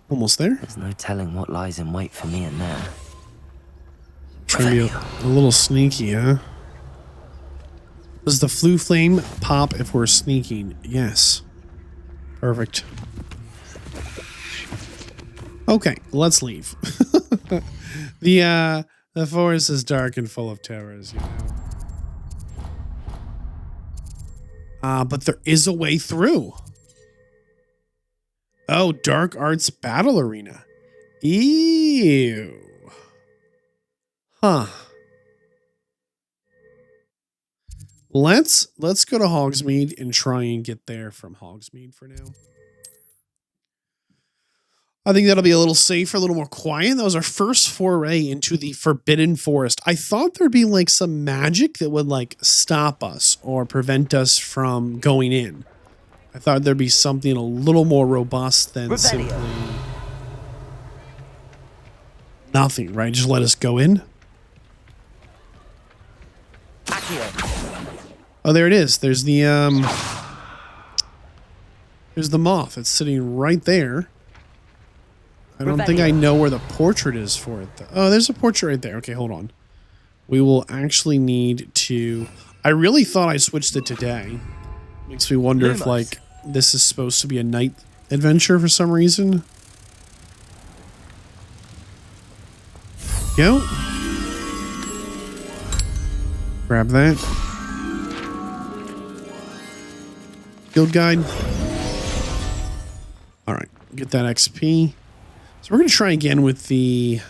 Almost there. There's no telling what lies in wait for me in there. Trying to be a little sneaky, huh? Does the flue flame pop if we're sneaking? Yes. Perfect. Okay, let's leave. The forest is dark and full of terrors, you know. But there is a way through. Oh, Dark Arts Battle Arena. Ew. Huh. Let's go to Hogsmeade and try and get there from Hogsmeade for now. I think that'll be a little safer, a little more quiet. That was our first foray into the Forbidden Forest. I thought there'd be like some magic that would like stop us or prevent us from going in. I thought there'd be something a little more robust than simply nothing, right? Just let us go in. Oh, there it is. There's the moth. It's sitting right there. I don't think I know where the portrait is for it, though. Oh, there's a portrait right there. Okay, hold on. We will actually need to... I really thought I switched it today. Makes me wonder if, like, this is supposed to be a night adventure for some reason. Go. Grab that. Guild guide. All right, get that XP. So we're going to try again with the...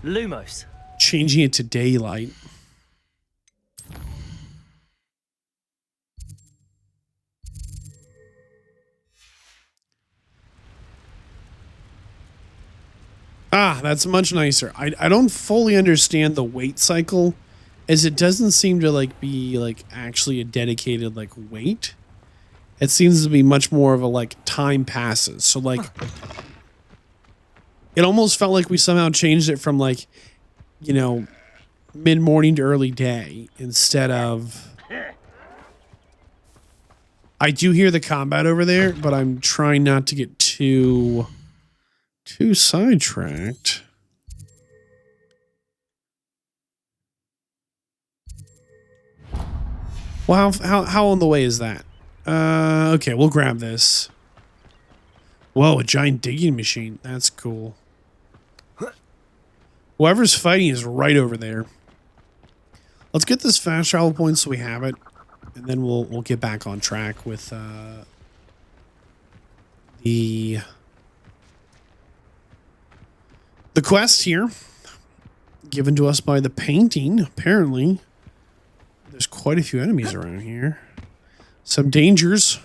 Lumos. Changing it to daylight. Ah, that's much nicer. I don't fully understand the wait cycle, as it doesn't seem to like be like actually a dedicated like wait. It seems to be much more of a like time passes. So like it almost felt like we somehow changed it from like, you know, mid-morning to early day instead of... I do hear the combat over there, but I'm trying not to get too sidetracked. Well, how on the way is that? Okay, we'll grab this. Whoa, a giant digging machine. That's cool. Whoever's fighting is right over there. Let's get this fast travel point so we have it, and then we'll get back on track with the quest here, given to us by the painting. Apparently, there's quite a few enemies around here. Some dangers.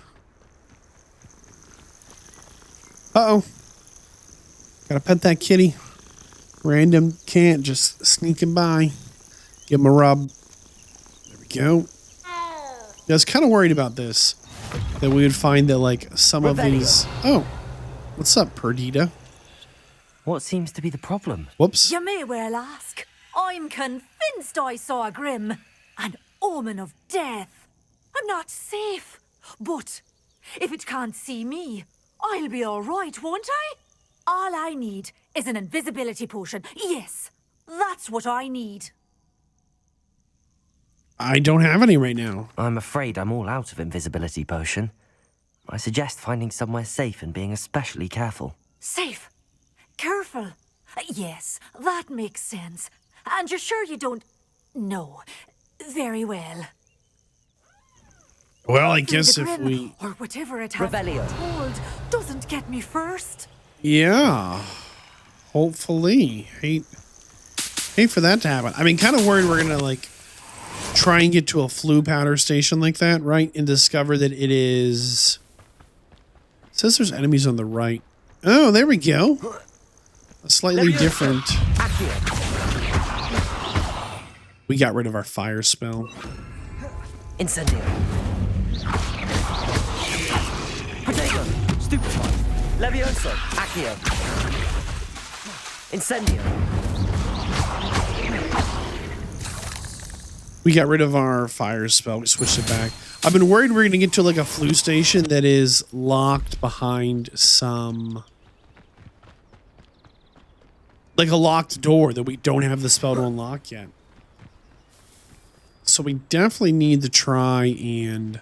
Uh-oh. Gotta pet that kitty. Random cat just sneaking by. Give him a rub. There we go. I was kind of worried about this. That we would find that, like, some of these... Oh. What's up, Perdita? What seems to be the problem? Whoops. You may well ask. I'm convinced I saw a grim, an omen of death. I'm not safe. But if it can't see me, I'll be all right, won't I? All I need is an invisibility potion. Yes, that's what I need. I don't have any right now. I'm afraid I'm all out of invisibility potion. I suggest finding somewhere safe and being especially careful. Safe? Careful? Yes, that makes sense. And you're sure you don't... No. Very well. Well, I guess if we... Or whatever it has told doesn't get me first. Yeah. Hopefully. Hate for that to happen. I mean, kind of worried we're going to, like, try and get to a flu powder station like that, right? And discover that it is... It says there's enemies on the right. Oh, there we go. A slightly different... We got rid of our fire spell. Incendio. Potato. Stupefy. Levioso. Accio. Incendio. We got rid of our fire spell. We switched it back. I've been worried we're going to get to like a flu station that is locked behind some... Like a locked door that we don't have the spell to unlock yet. So we definitely need to try and...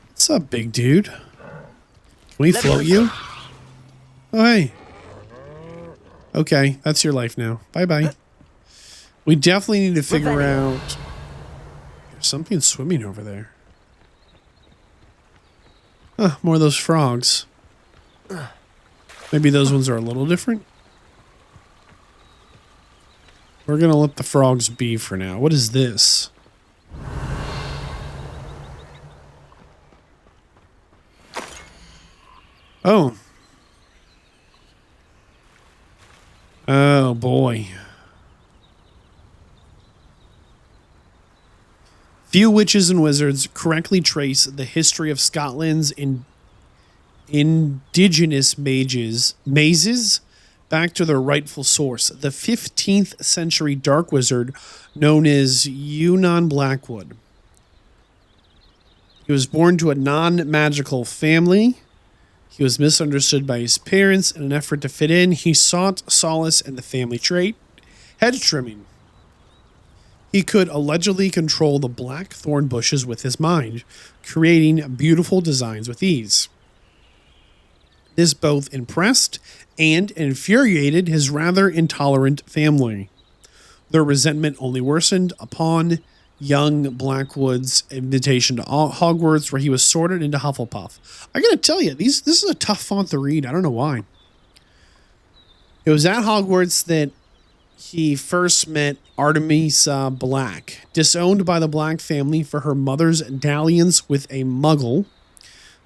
What's up, big dude? Can we float you? Oh, hey. Okay, that's your life now. Bye-bye. We definitely need to figure out... There's something swimming over there. Huh, more of those frogs. Maybe those ones are a little different? We're going to let the frogs be for now. What is this? Oh. Oh, boy. Few witches and wizards correctly trace the history of Scotland's indigenous mazes back to their rightful source, the 15th century dark wizard known as Yunnan Blackwood. He was born to a non-magical family. He was misunderstood by his parents. In an effort to fit in, he sought solace in the family trait, hedge trimming. He could allegedly control the black thorn bushes with his mind, creating beautiful designs with ease. This both impressed and infuriated his rather intolerant family. Their resentment only worsened upon young Blackwood's invitation to Hogwarts, where he was sorted into Hufflepuff. I gotta tell you, this is a tough font to read. I don't know why. It was at Hogwarts that he first met Artemisa Black, disowned by the Black family for her mother's dalliance with a muggle.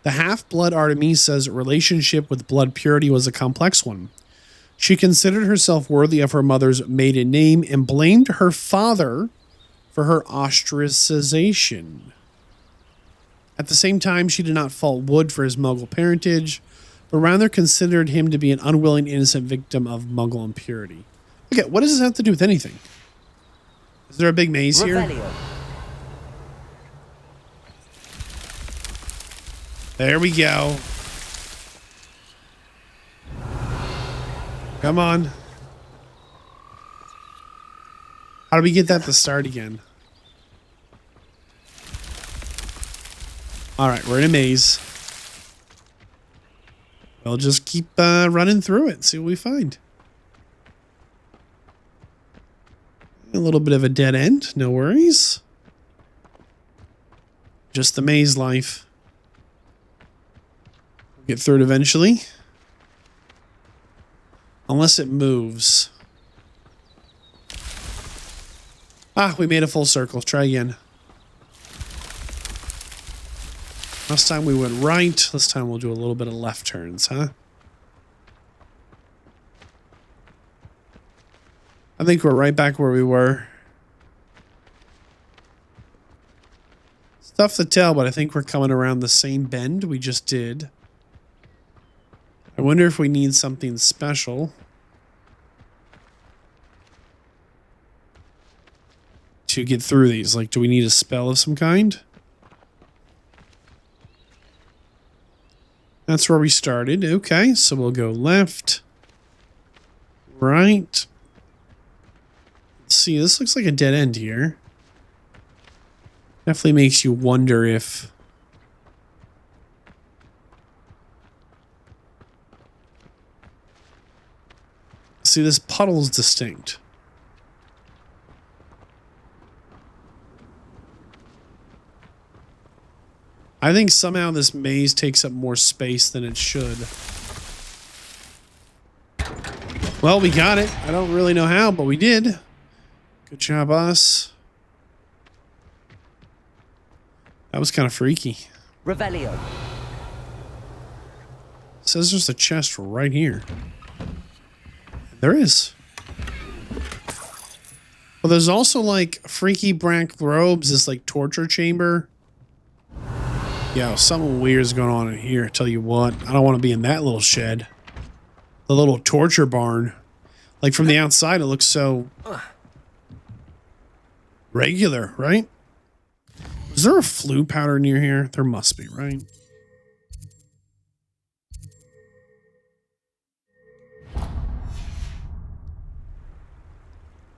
The half-blood Artemisa's relationship with blood purity was a complex one. She considered herself worthy of her mother's maiden name and blamed her father for her ostracization. At the same time, she did not fault Wood for his muggle parentage, but rather considered him to be an unwilling, innocent victim of muggle impurity. Okay, what does this have to do with anything? Is there a big maze here? There we go. Come on. How do we get that to start again? All right, we're in a maze. We'll just keep running through it, see what we find. A little bit of a dead end, no worries. Just the maze life. We'll get through it eventually. Unless it moves. Ah, we made a full circle. Try again. Last time we went right. This time we'll do a little bit of left turns, huh? I think we're right back where we were. It's tough to tell, but I think we're coming around the same bend we just did. I wonder if we need something special to get through these. Like, do we need a spell of some kind? That's where we started. Okay, so we'll go left, right. Let's see, this looks like a dead end here. Definitely makes you wonder if... See, this puddle's distinct. I think somehow this maze takes up more space than it should. Well, we got it. I don't really know how, but we did. Good job, us. That was kind of freaky. Revelio. Says there's a chest right here. There is. Well, there's also like freaky black robes, this like torture chamber. Yeah, something weird is going on in here. I tell you what, I don't want to be in that little shed. The little torture barn. Like from the outside, it looks so regular, right? Is there a flu powder near here? There must be, right?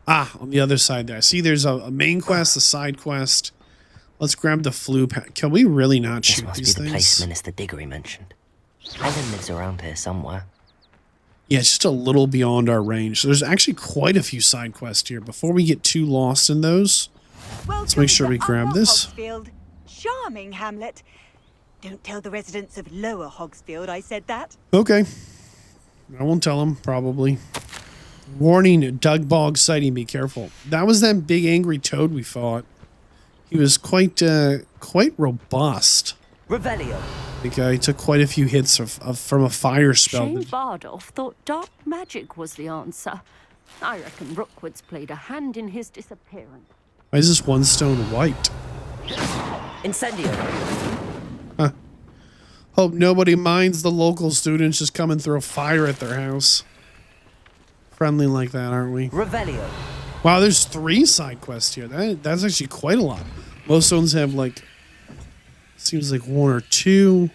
Ah, on the other side there. See, there's a main quest, a side quest. Let's grab the flu pack. Can we really not shoot these things? This must be the place Minister Diggory mentioned. Helen lives around here somewhere. Yeah, it's just a little beyond our range. So there's actually quite a few side quests here. Before we get too lost in those, let's make sure we grab this. Hogsfield. Charming hamlet. Don't tell the residents of Lower Hogsfield I said that. Okay. I won't tell them, probably. Warning, Doug Bog sighting, be careful. That was that big angry toad we fought. He was quite robust. Revelio. I think he took quite a few hits from a fire spell. Shane Bardolph thought dark magic was the answer. I reckon Rookwood's played a hand in his disappearance. Why is this one stone white? Incendio. Huh. Hope nobody minds the local students just come and throw fire at their house. Friendly like that, aren't we? Revelio. Wow, there's 3 side quests here. That's actually quite a lot. Most ones have like, seems like 1 or 2.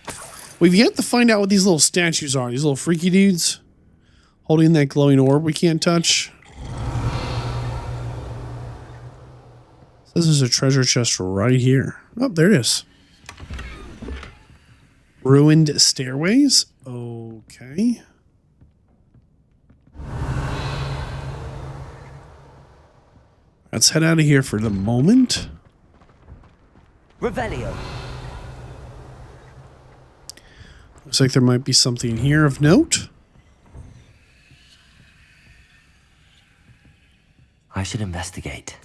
We've yet to find out what these little statues are. These little freaky dudes holding that glowing orb we can't touch. This is a treasure chest right here. Oh, there it is. Ruined stairways. Okay. Let's head out of here for the moment. Revelio. Looks like there might be something here of note. I should investigate.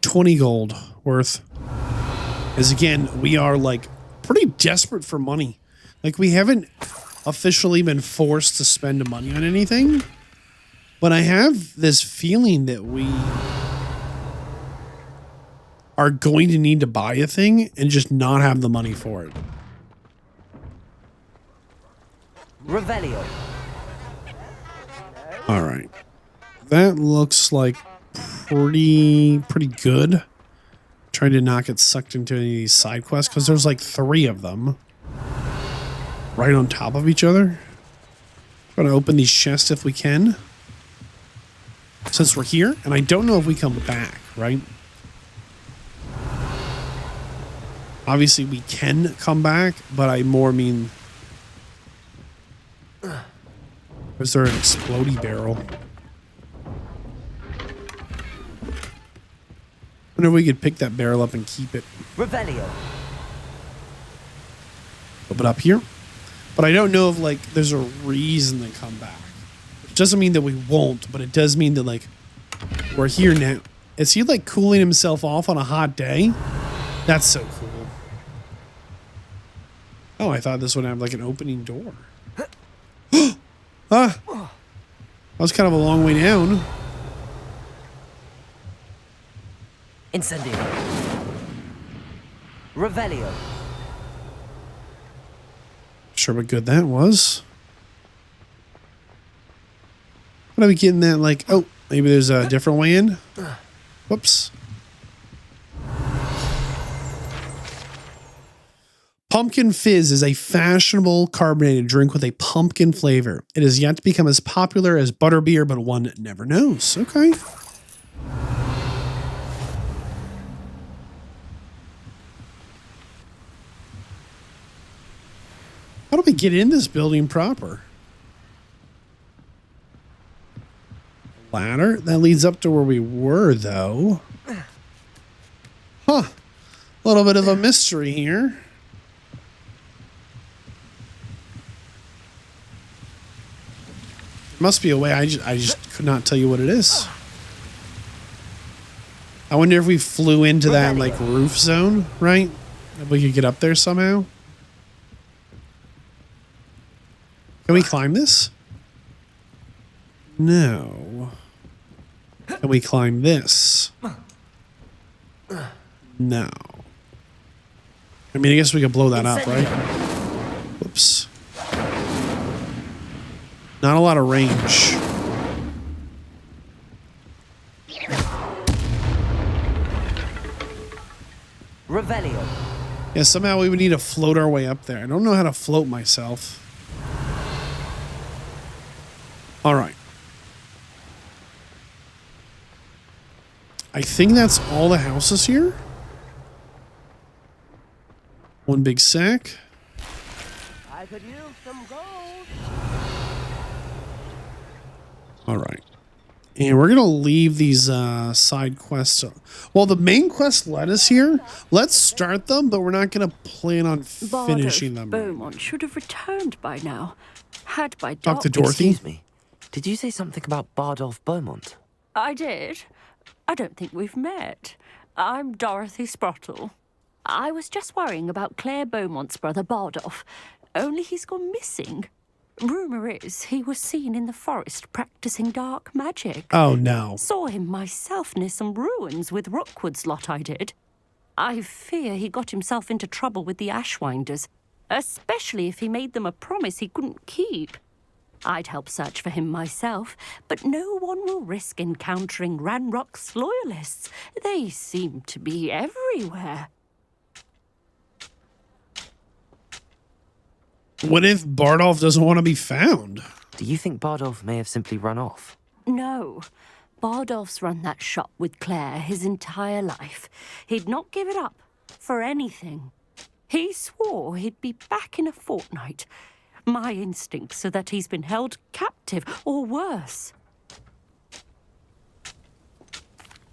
20 gold worth. As again, we are like pretty desperate for money. Like we haven't officially been forced to spend money on anything. But I have this feeling that we are going to need to buy a thing and just not have the money for it. Revelio. All right. That looks like pretty good. Trying to not get sucked into any of these side quests because there's like 3 of them right on top of each other. Trying to open these chests if we can. Since we're here, and I don't know if we come back, right? Obviously, we can come back, but I more mean... Is there an explodey barrel? I wonder if we could pick that barrel up and keep it. Revelio. Open up here. But I don't know if, like, there's a reason to come back. Which doesn't mean that we won't, but it does mean that, like, we're here now. Is he, like, cooling himself off on a hot day? That's so cool. Oh, I thought this would have, like, an opening door. Ah! That was kind of a long way down. Incendio. Revelio. Sure what good that was. What are we getting that, like, oh, maybe there's a different way in? Whoops. Pumpkin Fizz is a fashionable carbonated drink with a pumpkin flavor. It has yet to become as popular as butterbeer, but one never knows. Okay. How do we get in this building proper? Ladder? That leads up to where we were, though. Huh. A little bit of a mystery here. Must be a way. I just could not tell you what it is. I wonder if we flew into that, like, roof zone, right? If we could get up there somehow. Can we climb this? No. Can we climb this? No. I mean, I guess we could blow that up, right? Whoops. Not a lot of range. Revelio. Yeah, somehow we would need to float our way up there. I don't know how to float myself. All right. I think that's all the houses here. One big sack. I could use some gold. All right. And we're going to leave these side quests. Well, the main quest led us here. Let's start them, but we're not going to plan on finishing them. Beaumont should have returned by now. Had by Talk to Dorothy. Excuse me. Did you say something about Bardolph Beaumont? I did. I don't think we've met. I'm Dorothy Sprottle. I was just worrying about Claire Beaumont's brother Bardolph, only he's gone missing. Rumour is he was seen in the forest practicing dark magic. Oh, no. Saw him myself near some ruins with Rookwood's lot, I did. I fear he got himself into trouble with the Ashwinders, especially if he made them a promise he couldn't keep. I'd help search for him myself, but no one will risk encountering Ranrock's loyalists. They seem to be everywhere. What if Bardolph doesn't want to be found? Do you think Bardolph may have simply run off? No. Bardolph's run that shop with Claire his entire life. He'd not give it up for anything. He swore he'd be back in a fortnight. My instincts are that he's been held captive, or worse.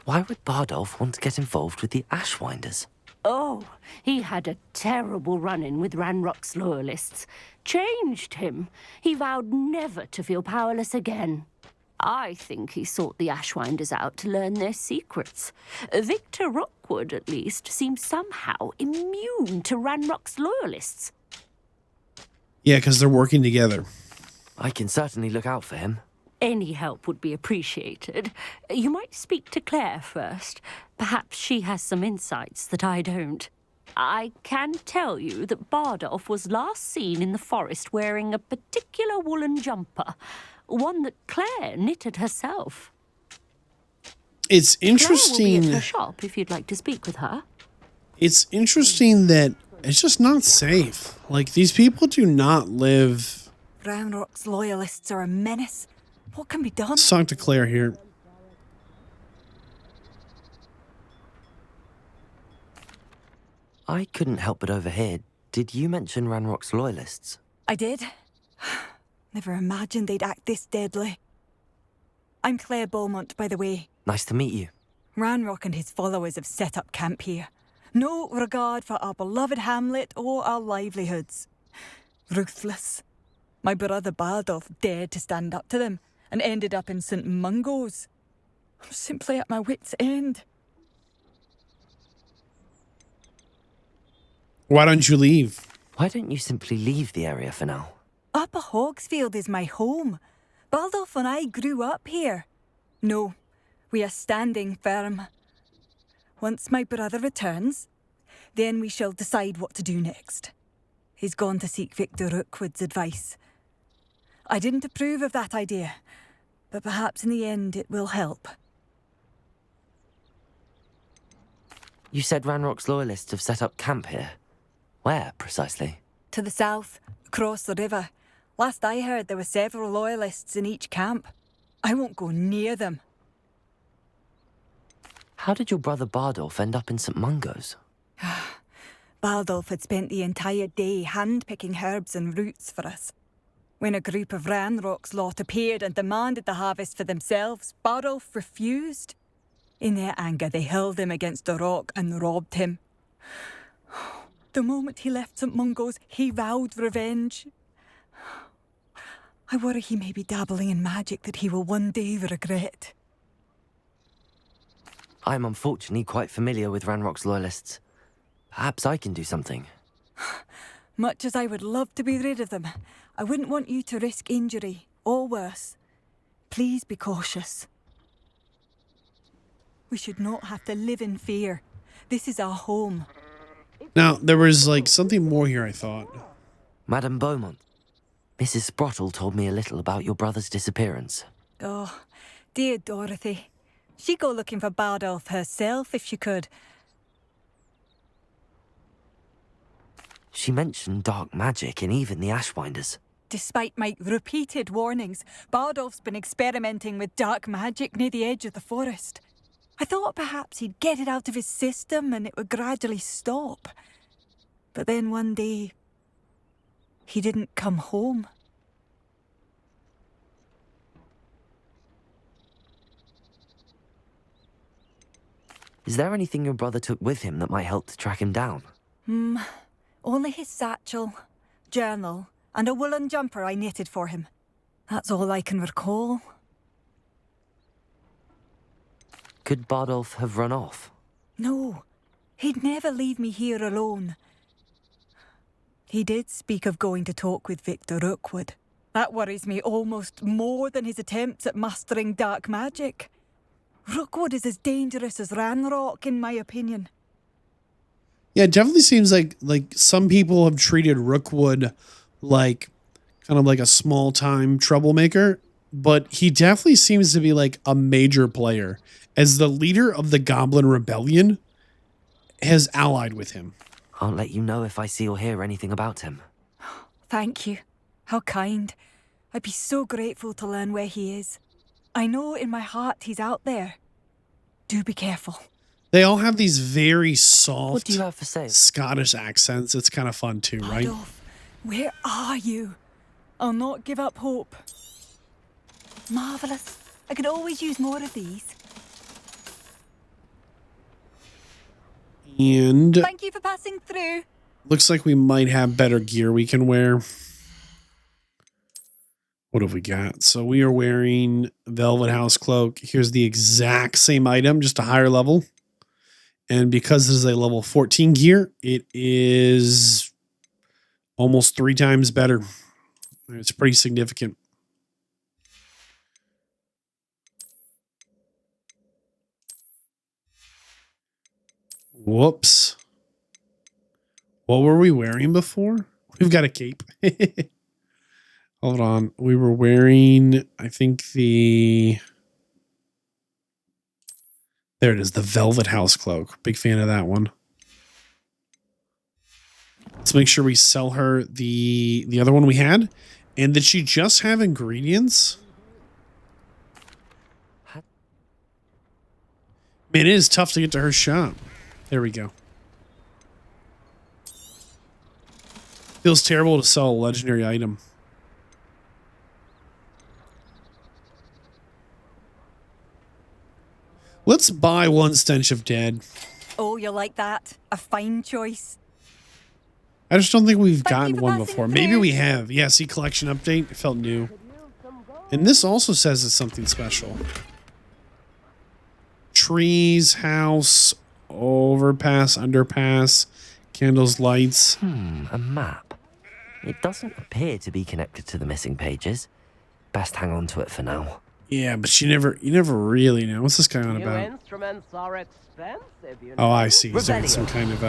Why would Bardolph want to get involved with the Ashwinders? Oh, he had a terrible run-in with Ranrock's loyalists. Changed him. He vowed never to feel powerless again. I think he sought the Ashwinders out to learn their secrets. Victor Rookwood, at least, seems somehow immune to Ranrock's loyalists. Yeah, because they're working together. I can certainly look out for him. Any help would be appreciated. You might speak to Claire first. Perhaps she has some insights that I don't. I can tell you that Bardolph was last seen in the forest wearing a particular woolen jumper, one that Claire knitted herself. It's interesting. Claire will be at her shop if you'd like to speak with her. It's interesting that it's just not safe. Like, these people do not live. Ranrock's loyalists are a menace. What can be done? Let's talk to Claire here. I couldn't help but overhear. Did you mention Ranrock's loyalists? I did. Never imagined they'd act this deadly. I'm Claire Beaumont, by the way. Nice to meet you. Ranrock and his followers have set up camp here. No regard for our beloved hamlet or our livelihoods. Ruthless. My brother Bardolph dared to stand up to them and ended up in St. Mungo's. I'm simply at my wit's end. Why don't you leave? Why don't you simply leave the area for now? Upper Hogsfield is my home. Bardolph and I grew up here. No, we are standing firm. Once my brother returns, then we shall decide what to do next. He's gone to seek Victor Rookwood's advice. I didn't approve of that idea, but perhaps in the end it will help. You said Ranrock's loyalists have set up camp here. Where, precisely? To the south, across the river. Last I heard, there were several loyalists in each camp. I won't go near them. How did your brother Bardolph end up in St. Mungo's? Bardolph had spent the entire day hand-picking herbs and roots for us. When a group of Ranrock's lot appeared and demanded the harvest for themselves, Bardolph refused. In their anger, they hurled him against a rock and robbed him. The moment he left St. Mungo's, he vowed revenge. I worry he may be dabbling in magic that he will one day regret. I'm unfortunately quite familiar with Ranrock's loyalists. Perhaps I can do something. Much as I would love to be rid of them, I wouldn't want you to risk injury, or worse. Please be cautious. We should not have to live in fear. This is our home. Now, there was, like, something more here, I thought. Madame Beaumont, Mrs. Sprottle told me a little about your brother's disappearance. Oh, dear Dorothy. She'd go looking for Bardolph herself if she could. She mentioned dark magic and even the Ashwinders. Despite my repeated warnings, Bardolph's been experimenting with dark magic near the edge of the forest. I thought perhaps he'd get it out of his system and it would gradually stop. But then one day, he didn't come home. Is there anything your brother took with him that might help to track him down? Only his satchel, journal, and a woolen jumper I knitted for him. That's all I can recall. Could Bardolph have run off? No, he'd never leave me here alone. He did speak of going to talk with Victor Rookwood. That worries me almost more than his attempts at mastering dark magic. Rookwood is as dangerous as Ranrock, in my opinion. Yeah, it definitely seems like some people have treated Rookwood like kind of like a small time troublemaker, but he definitely seems to be like a major player. As the leader of the Goblin Rebellion, has allied with him. I'll let you know if I see or hear anything about him. Thank you. How kind. I'd be so grateful to learn where he is. I know in my heart he's out there. Do be careful. They all have these very soft What do you have for sale? Scottish accents. It's kind of fun too, right? Adolf, where are you? I'll not give up hope. Marvellous. I could always use more of these. And thank you for passing through. Looks like we might have better gear we can wear. What have we got? So we are wearing Velvet House Cloak. Here's the exact same item, just a higher level. And because this is a level 14 gear, it is almost 3 times better. It's pretty significant. Whoops. What were we wearing before? We've got a cape. Hold on. We were wearing, I think there it is, the Velvet House Cloak. Big fan of that one. Let's make sure we sell her the other one we had. And did she just have ingredients? Man, it is tough to get to her shop. There we go. Feels terrible to sell a legendary item. Let's buy one Stench of Dead. Oh, you like that? A fine choice. I just don't think we've gotten one before. Maybe we have. Yeah, see, collection update. It felt new. And this also says it's something special. Trees, house, overpass, underpass, candles, lights. A map. It doesn't appear to be connected to the missing pages. Best hang on to it for now. Yeah, but you never really know. What's this guy on about? Instruments are expensive, you know. Oh, I see. He's doing some kind of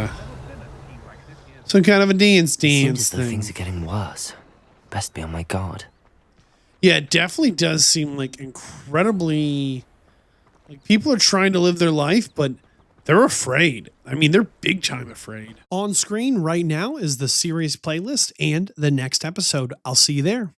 a dance Seems as though thing. things are getting worse. Best be on my guard. Yeah, it definitely does seem like incredibly like people are trying to live their life, but they're afraid. I mean, they're big time afraid. On screen right now is the series playlist and the next episode. I'll see you there.